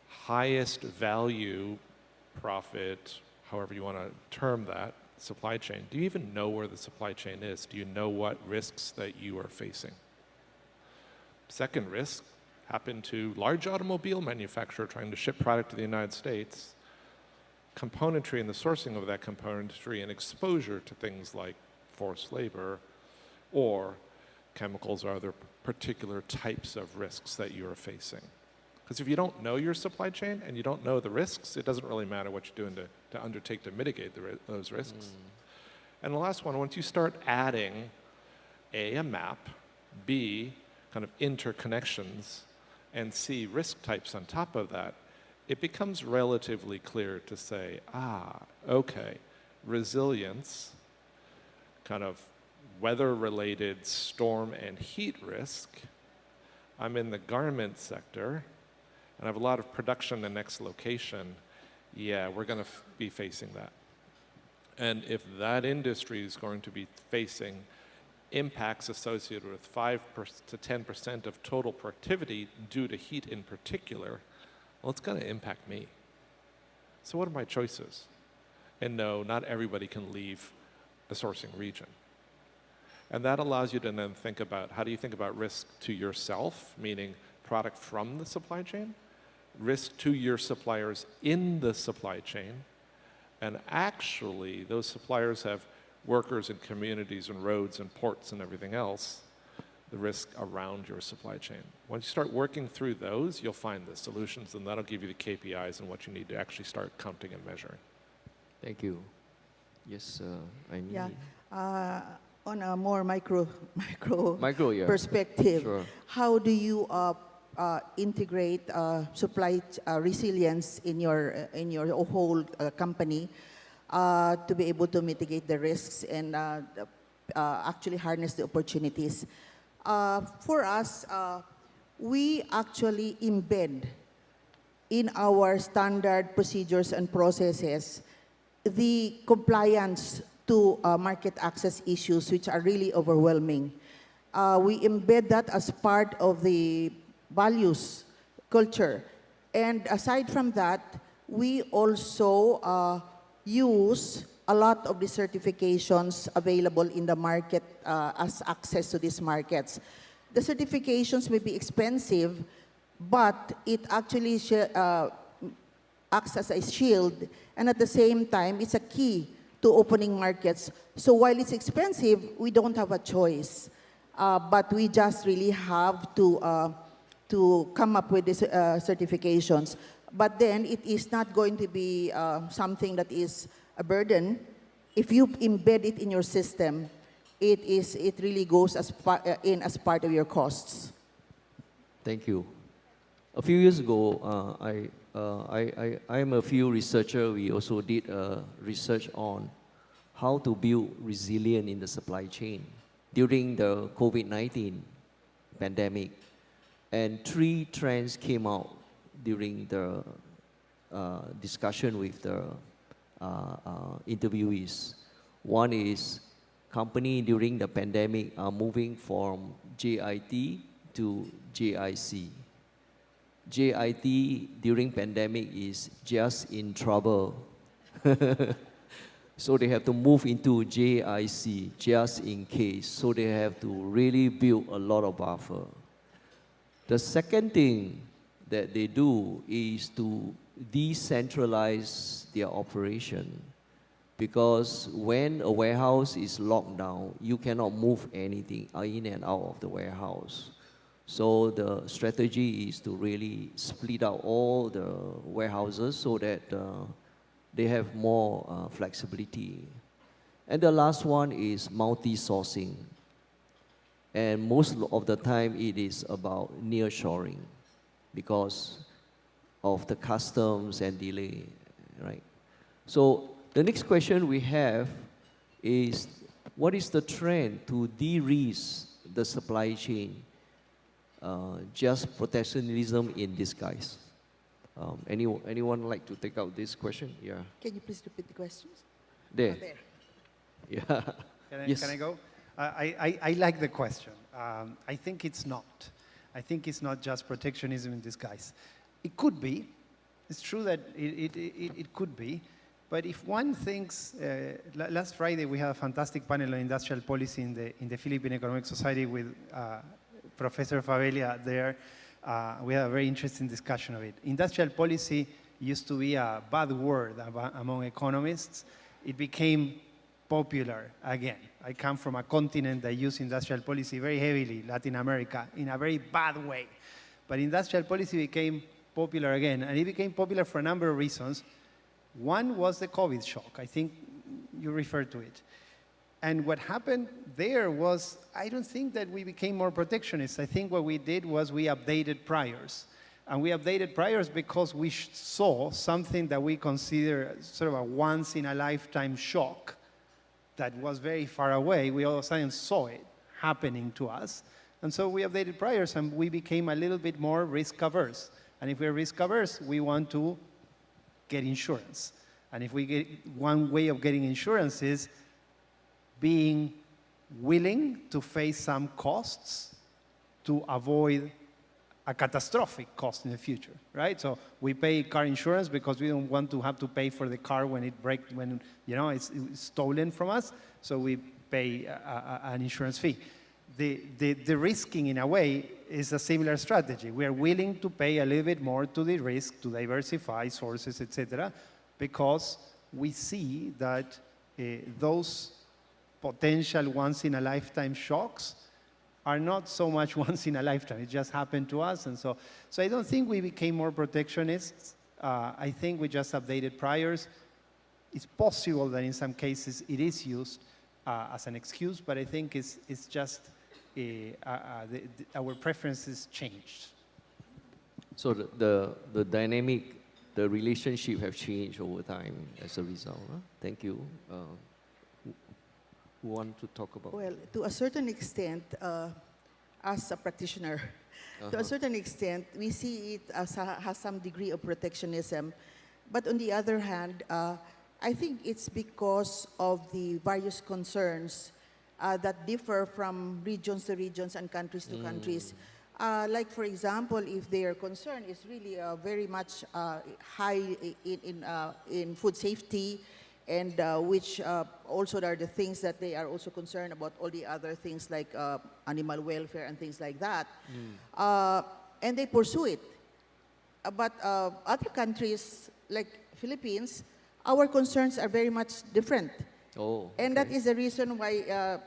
highest value profit, however you want to term that, supply chain. Do you even know where the supply chain is? Do you know what risks that you are facing? Second risk happened to large automobile manufacturer trying to ship product to the United States. Componentry and the sourcing of that componentry and exposure to things like forced labor or chemicals or other particular types of risks that you are facing. Because if you don't know your supply chain and you don't know the risks, it doesn't really matter what you're doing to undertake to mitigate those risks. And the last one, once you start adding A, a map, B, kind of interconnections, and C, risk types on top of that, it becomes relatively clear to say, okay, resilience, kind of weather-related storm and heat risk. I'm in the garment sector, and I have a lot of production in the next location. Yeah, we're going to be facing that. And if that industry is going to be facing impacts associated with 5 to 10% of total productivity due to heat in particular, well, it's going to impact me. So what are my choices? And no, not everybody can leave a sourcing region. And that allows you to then think about, how do you think about risk to yourself, meaning product from the supply chain, risk to your suppliers in the supply chain, and actually those suppliers have workers and communities and roads and ports and everything else, the risk around your supply chain. Once you start working through those, you'll find the solutions, and that'll give you the KPIs and what you need to actually start counting and measuring. Thank you. Yes, I need. Yeah. On a more micro yeah. perspective, Sure. how do you integrate supply resilience in your whole company to be able to mitigate the risks and actually harness the opportunities? For us, we actually embed in our standard procedures and processes the compliance to market access issues, which are really overwhelming. We embed that as part of the values, culture. And aside from that, we also use a lot of the certifications available in the market as access to these markets. The certifications may be expensive, but it actually acts as a shield, and at the same time, it's a key to opening markets. So while it's expensive, we don't have a choice, but we just really have to come up with these certifications. But then it is not going to be something that is a burden. If you embed it in your system, it really goes as as part of your costs. Thank you. A few years ago, I'm a few researcher. We also did research on how to build resilience in the supply chain during the COVID-19 pandemic. And 3 trends came out during the discussion with the interviewees. One is company during the pandemic are moving from JIT to JIC. JIT during pandemic is just in trouble. So they have to move into JIC just in case. So they have to really build a lot of buffer. The second thing that they do is to decentralize their operation, because when a warehouse is locked down, you cannot move anything in and out of the warehouse. So the strategy is to really split out all the warehouses so that they have more flexibility. And the last one is multi-sourcing. And most of the time it is about nearshoring because of the customs and delay, right? So the next question we have is, what is the trend to de-risk the supply chain? Just protectionism in disguise. Anyone like to take out this question? Yeah. Can you please repeat the questions? There. There. Yeah. Can I go? I like the question. I think it's not. I think it's not just protectionism in disguise. It could be. It's true that it could be. But if one thinks, last Friday we had a fantastic panel on industrial policy in the Philippine Economic Society with Professor Varela there. We had a very interesting discussion of it. Industrial policy used to be a bad word among economists. It became popular again. I come from a continent that used industrial policy very heavily, Latin America, in a very bad way. But industrial policy became popular again, and it became popular for a number of reasons. One was the COVID shock. I think you referred to it. And what happened there was, I don't think that we became more protectionist. I think what we did was we updated priors. And we updated priors because we saw something that we consider sort of a once-in-a-lifetime shock that was very far away. We all of a sudden saw it happening to us. And so we updated priors and we became a little bit more risk-averse. And if we're risk-averse, we want to get insurance. And if we get, one way of getting insurance is being willing to face some costs to avoid a catastrophic cost in the future, right? So we pay car insurance because we don't want to have to pay for the car when it breaks, when it's stolen from us. So we pay an insurance fee. The risking, in a way, is a similar strategy. We are willing to pay a little bit more to the risk, to diversify sources, etc., because we see that those potential once-in-a-lifetime shocks are not so much once in a lifetime. It just happened to us. And so I don't think we became more protectionists. I think we just updated priors. It's possible that in some cases it is used as an excuse, but I think it's just our preferences changed. So the dynamic, the relationship have changed over time as a result. Huh? Thank you. Who want to talk about? Well, to a certain extent, as a practitioner, to a certain extent, we see it as has some degree of protectionism. But on the other hand, I think it's because of the various concerns that differ from regions to regions and countries to countries. Like, for example, if their concern is really very much high in food safety, and which also are the things that they are also concerned about, all the other things like animal welfare and things like that, and they pursue it. But other countries like Philippines, our concerns are very much different. Oh, And that okay. is the reason why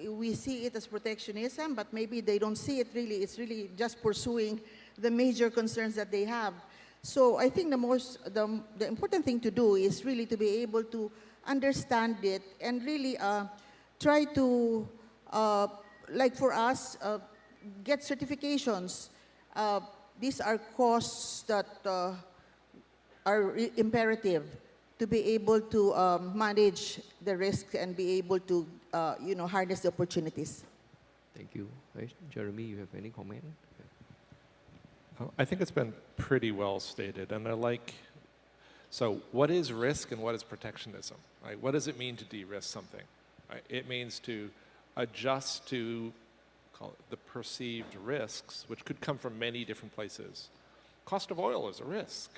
we see it as protectionism, but maybe they don't see it really. It's really just pursuing the major concerns that they have. So I think the important thing to do is really to be able to understand it and really try to, like for us, get certifications. These are costs that are imperative to be able to manage the risk and be able to, harness the opportunities. Thank you. Right. Jeremy, you have any comment? I think it's been pretty well stated, and I like, so what is risk and what is protectionism? Right? What does it mean to de-risk something? Right? It means to adjust to, call it, the perceived risks, which could come from many different places. Cost of oil is a risk.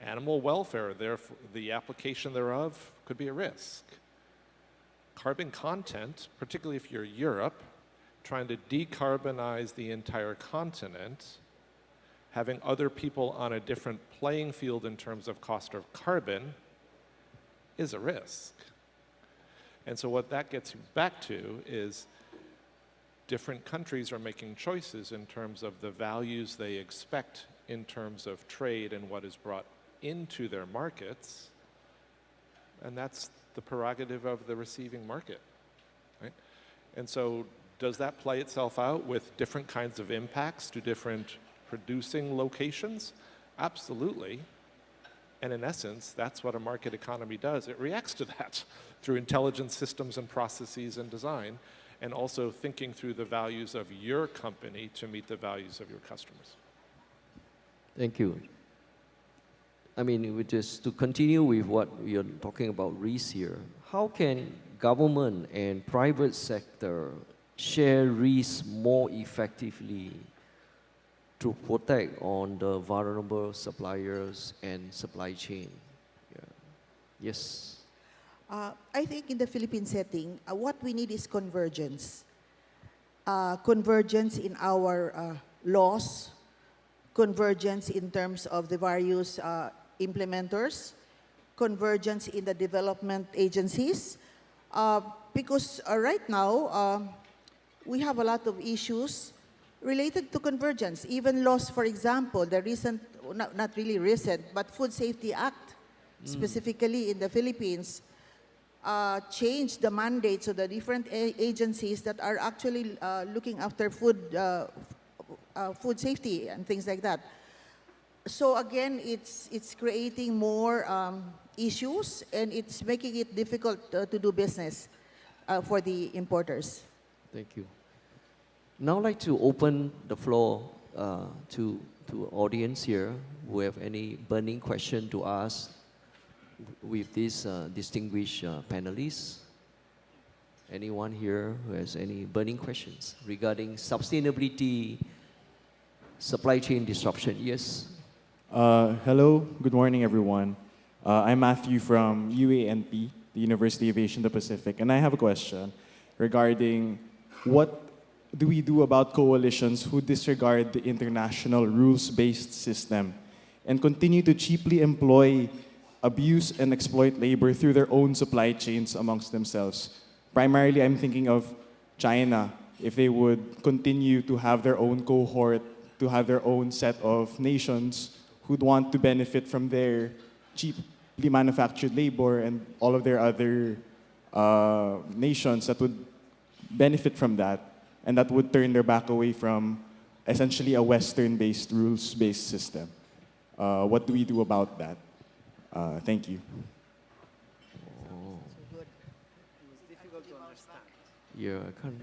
Animal welfare, therefore, the application thereof could be a risk. Carbon content, particularly if you're Europe, trying to decarbonize the entire continent, having other people on a different playing field in terms of cost of carbon is a risk. And so what that gets you back to is different countries are making choices in terms of the values they expect in terms of trade and what is brought into their markets, and that's the prerogative of the receiving market, right? And so does that play itself out with different kinds of impacts to different producing locations? Absolutely. And in essence, that's what a market economy does. It reacts to that through intelligent systems and processes and design, and also thinking through the values of your company to meet the values of your customers. Thank you. I mean, just to continue with what we are talking about risk here, how can government and private sector share risk more effectively to protect on the vulnerable suppliers and supply chain? Yeah. Yes. I think in the Philippine setting, what we need is convergence. Convergence in our laws, convergence in terms of the various implementers, convergence in the development agencies, because right now we have a lot of issues related to convergence. Even laws, for example, the recent, not really recent, but Food Safety Act, specifically in the Philippines, changed the mandates of the different agencies that are actually looking after food safety and things like that. So again, it's creating more issues, and it's making it difficult to do business for the importers. Thank you. Now I'd like to open the floor to audience here who have any burning question to ask with these distinguished panelists. Anyone here who has any burning questions regarding sustainability, supply chain disruption? Yes. Hello, good morning, everyone. I'm Matthew from UANP, the University of Asia and the Pacific, and I have a question regarding what do we do about coalitions who disregard the international rules-based system and continue to cheaply employ, abuse, and exploit labor through their own supply chains amongst themselves. Primarily, I'm thinking of China, if they would continue to have their own cohort, to have their own set of nations who'd want to benefit from their cheaply manufactured labor and all of their other nations that would benefit from that, and that would turn their back away from essentially a Western-based, rules-based system. What do we do about that? Thank you. Yeah, I can't.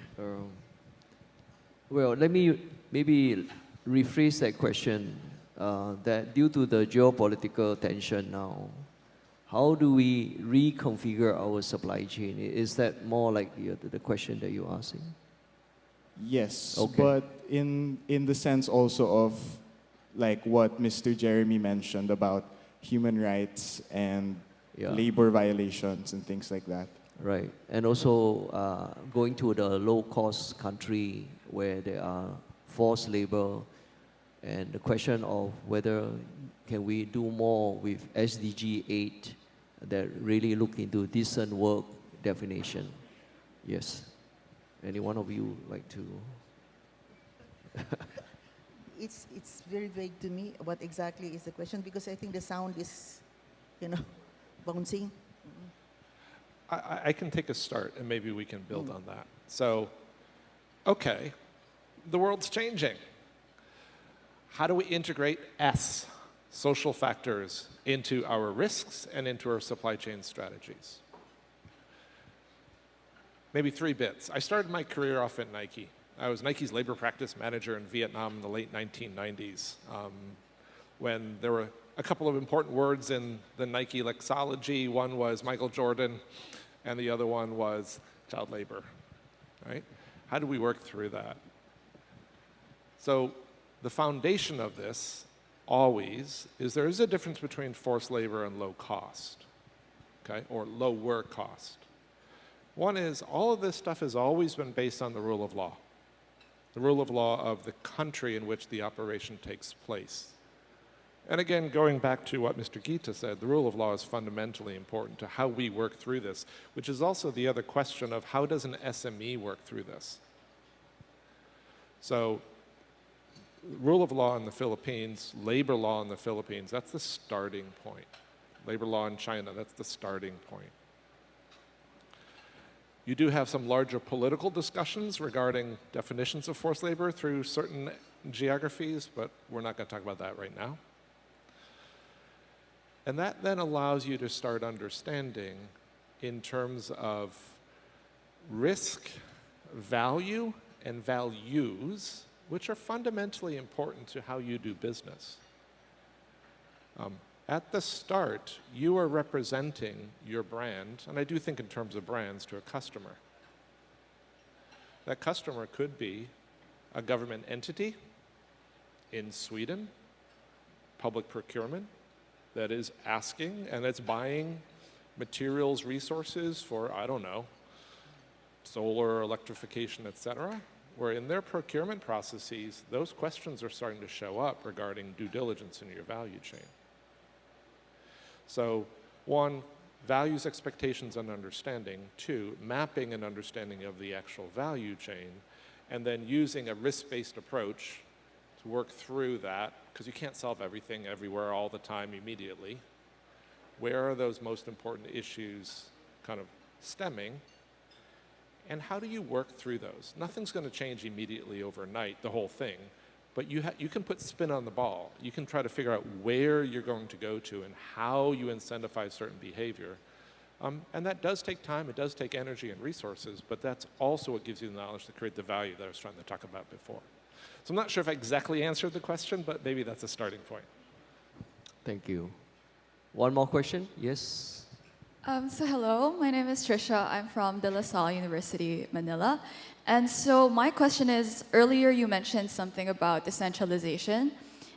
Well, let me maybe rephrase that question. That due to the geopolitical tension now, how do we reconfigure our supply chain? Is that more like the question that you're asking? Yes, Okay. but in the sense also of like what Mr. Jeremy mentioned about human rights and Yeah. labor violations and things like that. Right, and also going to the low-cost country where there are forced labor, and the question of whether can we do more with SDG 8 that really look into decent work definition. Yes. Any one of you like to? It's very vague to me what exactly is the question because I think the sound is, bouncing. I can take a start and maybe we can build on that. So, okay, the world's changing. How do we integrate S, social factors, into our risks and into our supply chain strategies? Maybe 3 bits. I started my career off at Nike. I was Nike's labor practice manager in Vietnam in the late 1990s, when there were a couple of important words in the Nike lexicology. One was Michael Jordan, and the other one was child labor, right? How do we work through that? So the foundation of this always is there is a difference between forced labor and low cost, okay, or lower cost. One is all of this stuff has always been based on the rule of law. The rule of law of the country in which the operation takes place. And again, going back to what Mr. Gita said, the rule of law is fundamentally important to how we work through this, which is also the other question of how does an SME work through this? So, rule of law in the Philippines, labor law in the Philippines, that's the starting point. Labor law in China, that's the starting point. You do have some larger political discussions regarding definitions of forced labor through certain geographies, but we're not going to talk about that right now. And that then allows you to start understanding in terms of risk, value, and values, which are fundamentally important to how you do business. At the start, you are representing your brand, and I do think in terms of brands, to a customer. That customer could be a government entity in Sweden, public procurement, that is asking and that's buying materials, resources for, I don't know, solar, electrification, et cetera, where in their procurement processes, those questions are starting to show up regarding due diligence in your value chain. So, 1, values, expectations, and understanding. 2, mapping and understanding of the actual value chain, and then using a risk-based approach to work through that, because you can't solve everything everywhere all the time immediately. Where are those most important issues kind of stemming? And how do you work through those? Nothing's going to change immediately overnight, the whole thing. But you can put spin on the ball. You can try to figure out where you're going to go to and how you incentivize certain behavior. And that does take time, it does take energy and resources, but that's also what gives you the knowledge to create the value that I was trying to talk about before. So I'm not sure if I exactly answered the question, but maybe that's a starting point. Thank you. One more question? Yes. So hello, my name is Trisha. I'm from De La Salle University, Manila. And so my question is, earlier you mentioned something about decentralization.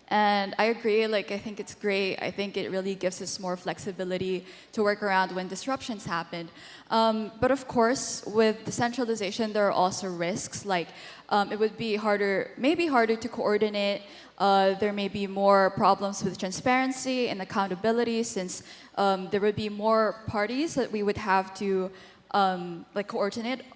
And I agree, I think it's great. I think it really gives us more flexibility to work around when disruptions happen. But of course, with decentralization, there are also risks. It would be maybe harder to coordinate. There may be more problems with transparency and accountability since there would be more parties that we would have to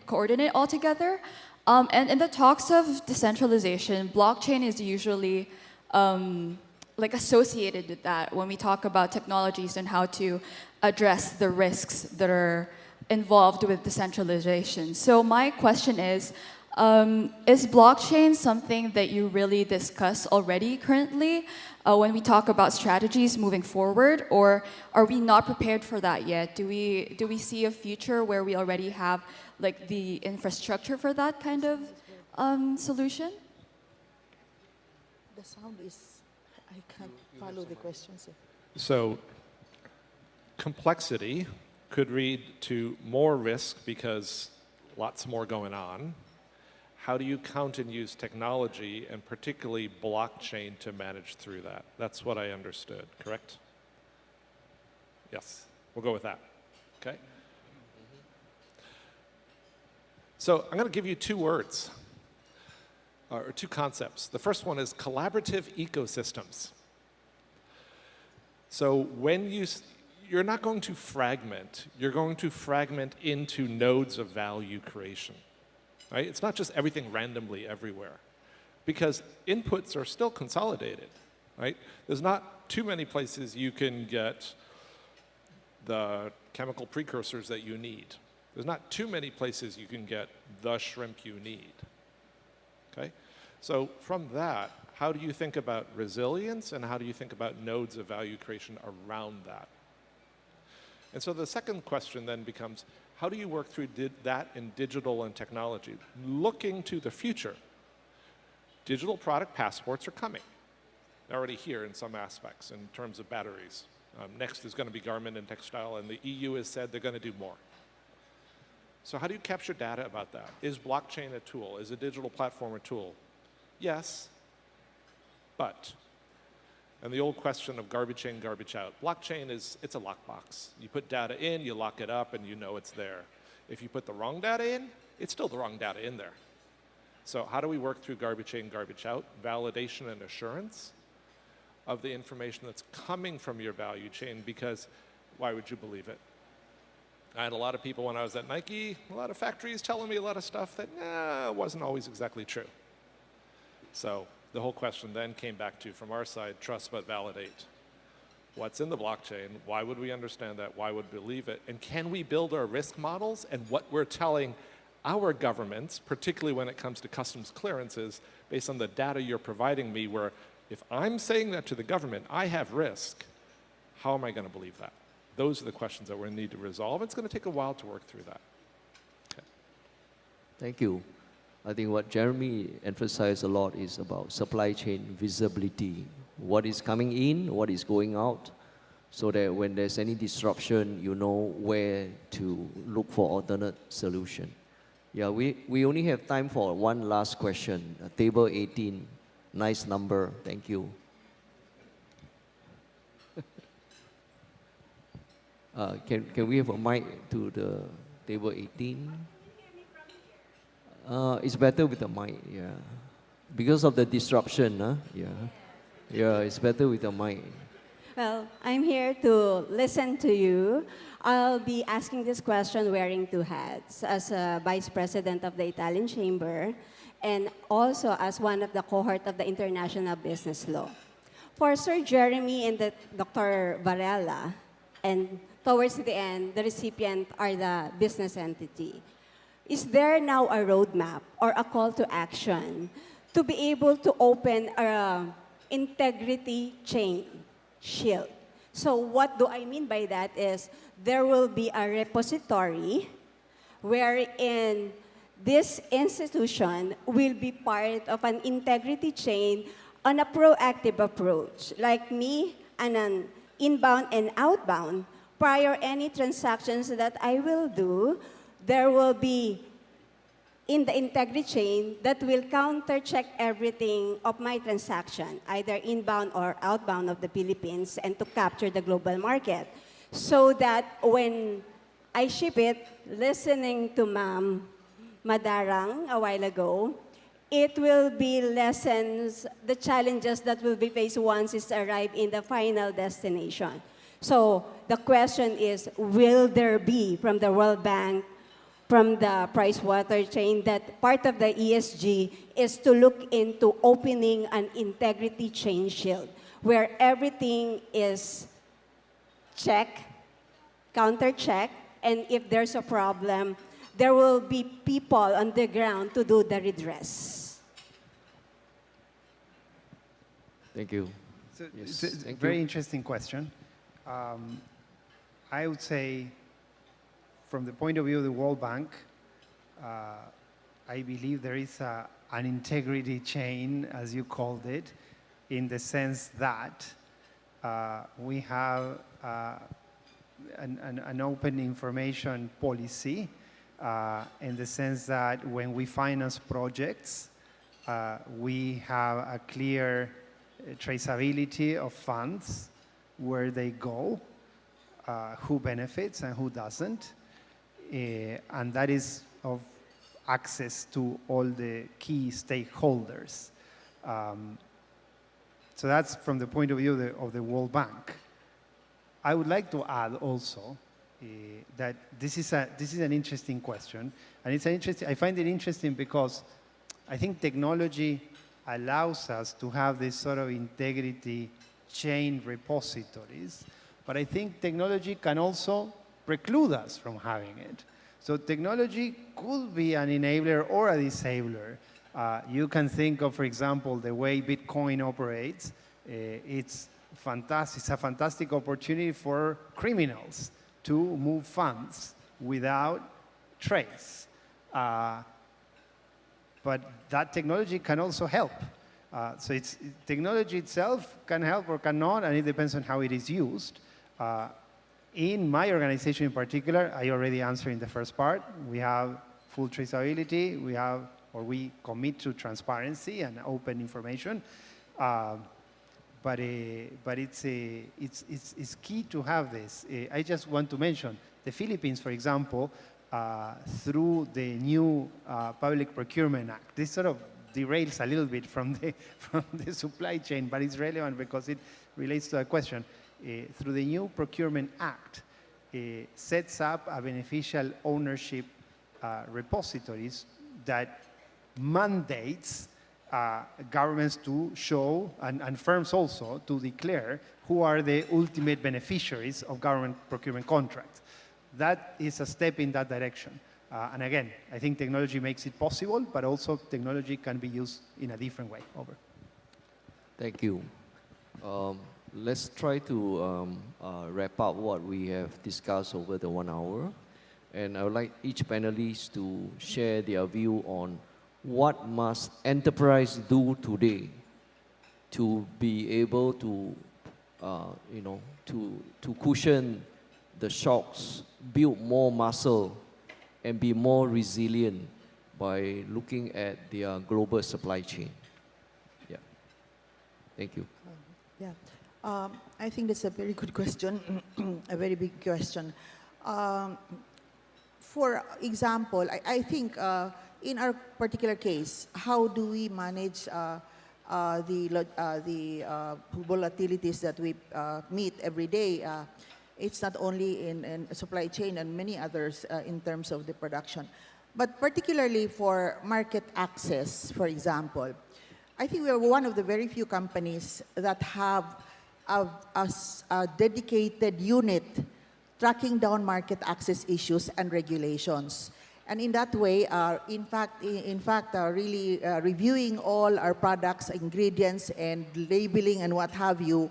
coordinate all together. And in the talks of decentralization, blockchain is usually associated with that when we talk about technologies and how to address the risks that are involved with decentralization. So my question is blockchain something that you really discuss already currently when we talk about strategies moving forward, or are we not prepared for that yet? Do we see a future where we already have the infrastructure for that kind of solution? The sound is, I can't follow the questions. So complexity could lead to more risk because lots more going on. how do you count and use technology, and particularly blockchain, to manage through that? That's what I understood, correct? Yes, we'll go with that, okay? So I'm going to give you two words, or two concepts. The first one is collaborative ecosystems. So when you're not going to fragment, you're going to fragment into nodes of value creation. Right? It's not just everything randomly everywhere, because inputs are still consolidated. Right? There's not too many places you can get the chemical precursors that you need. There's not too many places you can get the shrimp you need. Okay? So from that, how do you think about resilience, and how do you think about nodes of value creation around that? And so the second question then becomes, how do you work through that in digital and technology? Looking to the future, digital product passports are coming. They're already here in some aspects in terms of batteries. Next is going to be garment and textile, and the EU has said they're going to do more. So how do you capture data about that? Is blockchain a tool? Is a digital platform a tool? Yes, but. And the old question of garbage in, garbage out. Blockchain it's a lockbox. You put data in, you lock it up, and you know it's there. If you put the wrong data in, it's still the wrong data in there. So how do we work through garbage in, garbage out, validation and assurance of the information that's coming from your value chain, because why would you believe it? I had a lot of people when I was at Nike, a lot of factories telling me a lot of stuff that wasn't always exactly true. So the whole question then came back to, from our side, trust but validate. What's in the blockchain? Why would we understand that? Why would we believe it? And can we build our risk models and what we're telling our governments, particularly when it comes to customs clearances, based on the data you're providing me, where if I'm saying that to the government, I have risk, how am I going to believe that? Those are the questions that we need to resolve. It's going to take a while to work through that. Okay. Thank you. I think what Jeremy emphasized a lot is about supply chain visibility. What is coming in, what is going out, so that when there's any disruption, you know where to look for alternate solution. Yeah, we only have time for one last question. Table 18, nice number, thank you. Can we have a mic to the table 18? It's better with a mic, yeah. Because of the disruption, huh? Yeah. Yeah, it's better with a mic. Well, I'm here to listen to you. I'll be asking this question wearing two hats, as a Vice President of the Italian Chamber and also as one of the cohort of the International Business Law. For Sir Jeremy and Dr. Varela, and towards the end, the recipient are the business entity. Is there now a roadmap or a call to action to be able to open an integrity chain shield? So what do I mean by that is there will be a repository wherein this institution will be part of an integrity chain on a proactive approach. Like me, and an inbound and outbound, prior any transactions that I will do, there will be in the integrity chain that will counter-check everything of my transaction, either inbound or outbound of the Philippines, and to capture the global market. So that when I ship it, listening to Ma'am Madarang a while ago, it will be lessons the challenges that will be faced once it's arrived in the final destination. So the question is, will there be from the World Bank, from the Price Water chain, that part of the ESG is to look into opening an integrity chain shield where everything is check, counter-check, and if there's a problem, there will be people on the ground to do the redress. Thank you. So Yes, it's a thank very you. interesting question. I would say, from the point of view of the World Bank, I believe there is an integrity chain, as you called it, in the sense that we have an open information policy in the sense that when we finance projects, we have a clear traceability of funds, where they go, who benefits and who doesn't, and that is of access to all the key stakeholders. So that's from the point of view of the World Bank. I would like to add also that this is an interesting question, and I find it interesting because I think technology allows us to have this sort of integrity chain repositories, but I think technology can also preclude us from having it. So technology could be an enabler or a disabler. You can think of, for example, the way Bitcoin operates. It's fantastic. It's a fantastic opportunity for criminals to move funds without trace. But that technology can also help. So technology itself can help or cannot, and it depends on how it is used. In my organization in particular, I already answered in the first part. We have full traceability. We commit to transparency and open information. But it's key to have this. I just want to mention the Philippines, for example, through the new Public Procurement Act. This sort of derails a little bit from the supply chain, but it's relevant because it relates to a question. Through the new Procurement Act, sets up a beneficial ownership repositories that mandates governments to show, and firms also, to declare who are the ultimate beneficiaries of government procurement contracts. That is a step in that direction. And again, I think technology makes it possible, but also technology can be used in a different way. Over. Thank you. Let's try to wrap up what we have discussed over the 1 hour. And I would like each panelist to share their view on what must enterprise do today to be able to, to cushion the shocks, build more muscle, and be more resilient by looking at their global supply chain. Yeah. Thank you. Yeah. I think that's a very good question, a very big question. For example, I think in our particular case, how do we manage the volatilities that we meet every day? It's not only in supply chain and many others in terms of the production, but particularly for market access, for example. I think we are one of the very few companies that have a dedicated unit tracking down market access issues and regulations. And in that way, in fact, really reviewing all our products, ingredients, and labeling and what have you,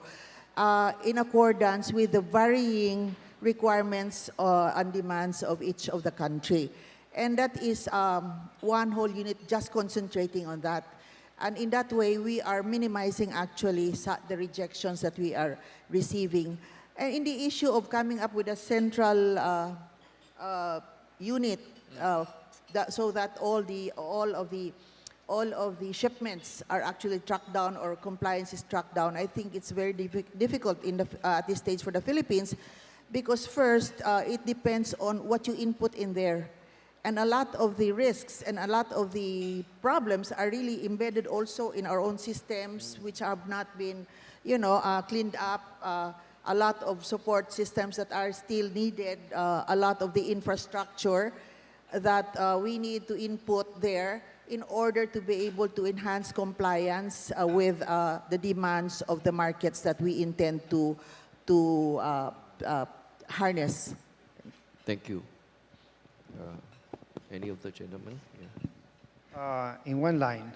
in accordance with the varying requirements and demands of each of the country. And that is one whole unit just concentrating on that. And in that way, we are minimizing actually the rejections that we are receiving. And in the issue of coming up with a central unit so that all of the shipments are actually tracked down or compliance is tracked down, I think it's very difficult at this stage for the Philippines, because first, it depends on what you input in there. And a lot of the risks and a lot of the problems are really embedded also in our own systems, which have not been, cleaned up. A lot of support systems that are still needed. A lot of the infrastructure that we need to input there in order to be able to enhance compliance with the demands of the markets that we intend to harness. Thank you. Any of the gentlemen? Yeah. In one line,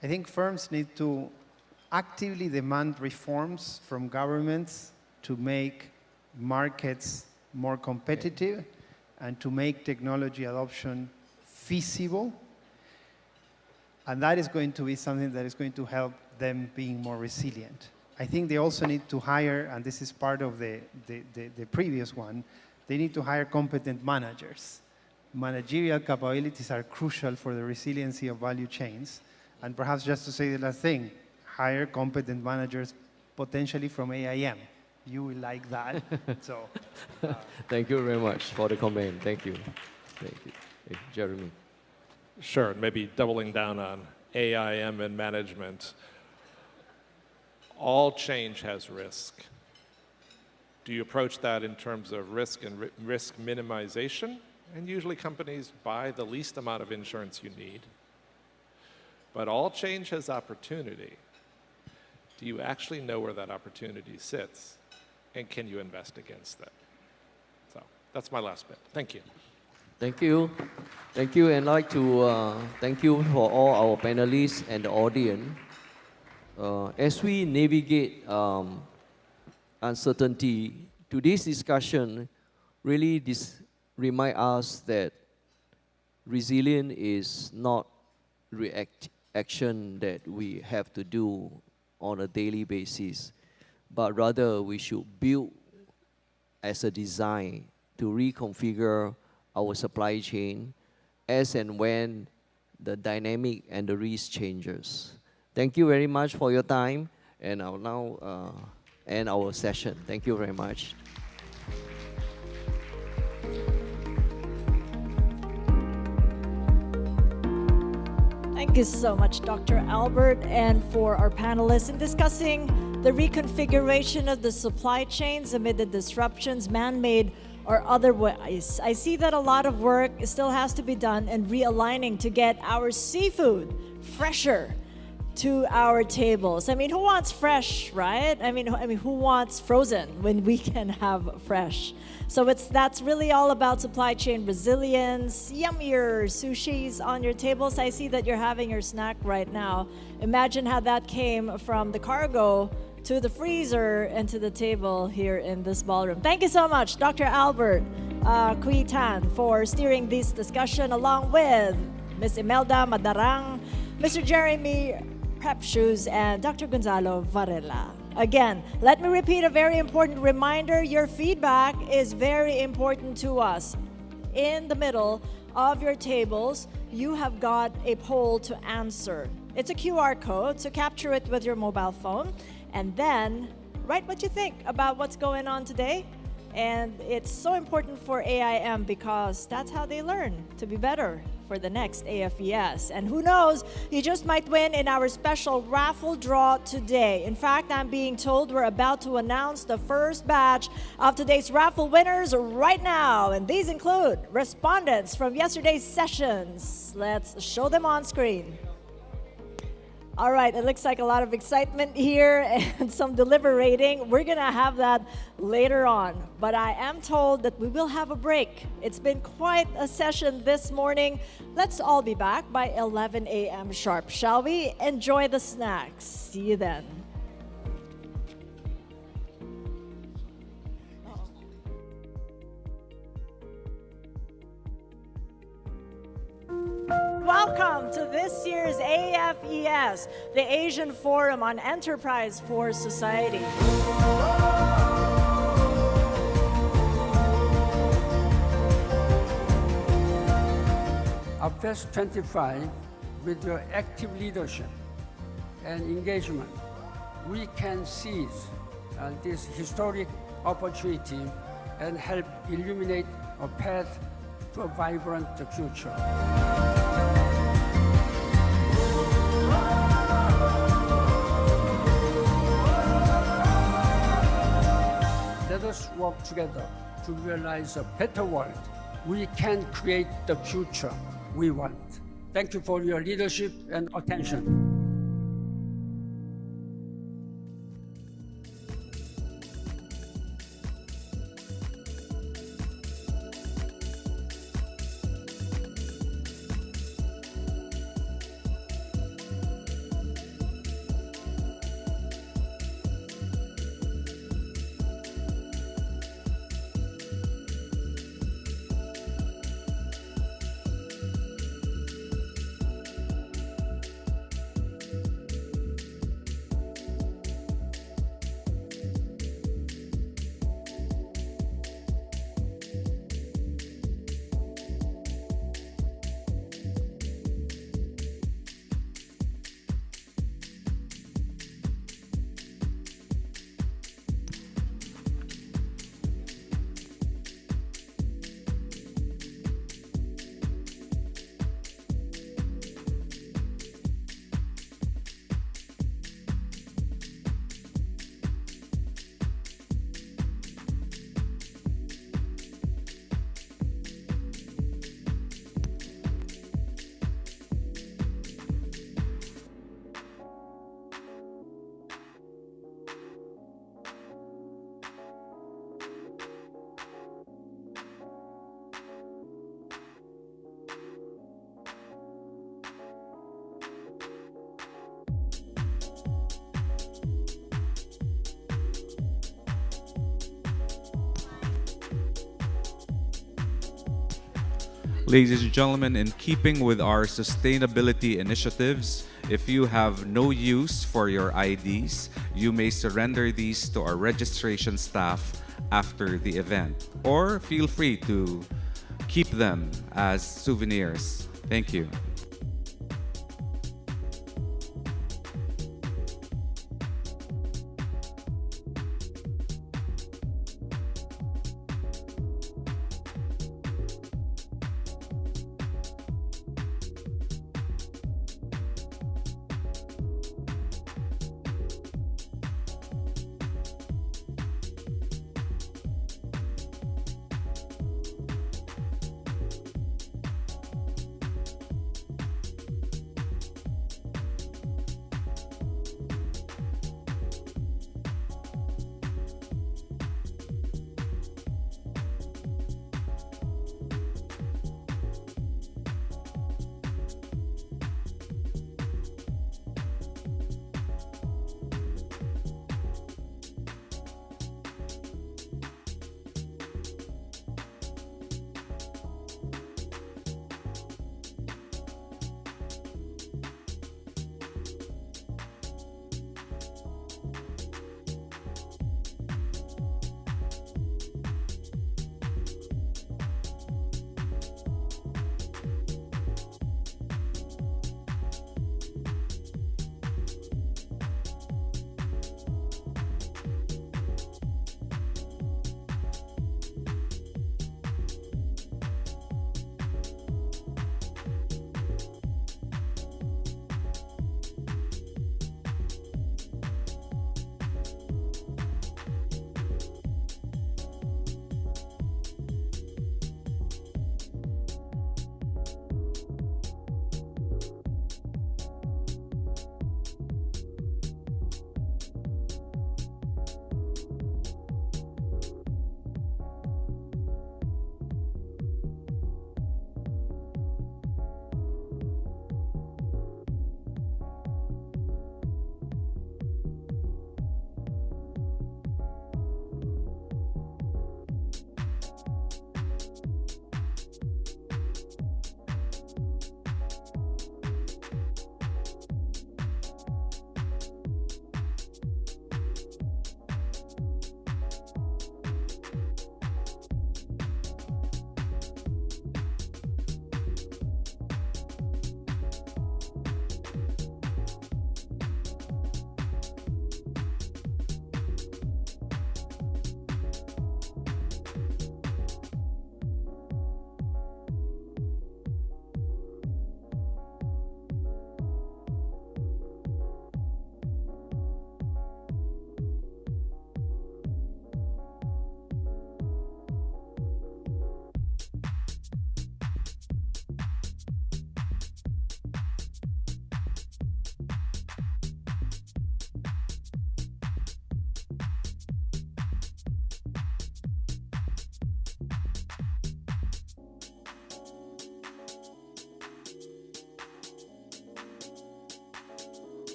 I think firms need to actively demand reforms from governments to make markets more competitive and to make technology adoption feasible. And that is going to be something that is going to help them being more resilient. I think they also need to hire, and this is part of the previous one, they need to hire competent managers. managerial capabilities are crucial for the resiliency of value chains. And perhaps just to say the last thing, hire competent managers potentially from AIM. You will like that. So, Thank you very much for the comment. Thank you. Thank you. Hey, Jeremy. Sure, maybe doubling down on AIM and management. All change has risk. Do you approach that in terms of risk and risk minimization? And usually companies buy the least amount of insurance you need. But all change has opportunity. Do you actually know where that opportunity sits? And can you invest against it? So that's my last bit. Thank you. Thank you. Thank you. And I'd like to thank you for all our panelists and the audience. As we navigate uncertainty, today's discussion really remind us that resilience is not action that we have to do on a daily basis, but rather we should build as a design to reconfigure our supply chain as and when the dynamic and the risk changes. Thank you very much for your time, and I'll now end our session. Thank you very much. Thank you so much, Dr. Albert, and for our panelists in discussing the reconfiguration of the supply chains amid the disruptions, man-made or otherwise. I see that a lot of work still has to be done in realigning to get our seafood fresher to our tables. I mean, who wants fresh, right? I mean, who wants frozen when we can have fresh? So that's really all about supply chain resilience, yummier sushis on your tables. I see that you're having your snack right now. Imagine how that came from the cargo to the freezer and to the table here in this ballroom. Thank you so much, Dr. Albert Wee Tan, for steering this discussion, along with Ms. Imelda Madarang, Mr. Jeremy Prepscius, and Dr. Gonzalo Varela. Again, let me repeat a very important reminder. Your feedback is very important to us. In the middle of your tables, you have got a poll to answer. It's a QR code, so capture it with your mobile phone, and then write what you think about what's going on today. And it's so important for AIM because that's how they learn to be better for the next AFES. And who knows, you just might win in our special raffle draw today. In fact, I'm being told we're about to announce the first batch of today's raffle winners right now. And these include respondents from yesterday's sessions. Let's show them on screen. All right, it looks like a lot of excitement here and some deliberating. We're going to have that later on. But I am told that we will have a break. It's been quite a session this morning. Let's all be back by 11 a.m. sharp, shall we? Enjoy the snacks. See you then. Welcome to this year's AFES, the Asian Forum on Enterprise for Society. AFES 25, with your active leadership and engagement, we can seize this historic opportunity and help illuminate a path to a vibrant future. Let us work together to realize a better world. We can create the future we want. Thank you for your leadership and attention. Ladies and gentlemen, in keeping with our sustainability initiatives, if you have no use for your IDs, you may surrender these to our registration staff after the event, or feel free to keep them as souvenirs. Thank you.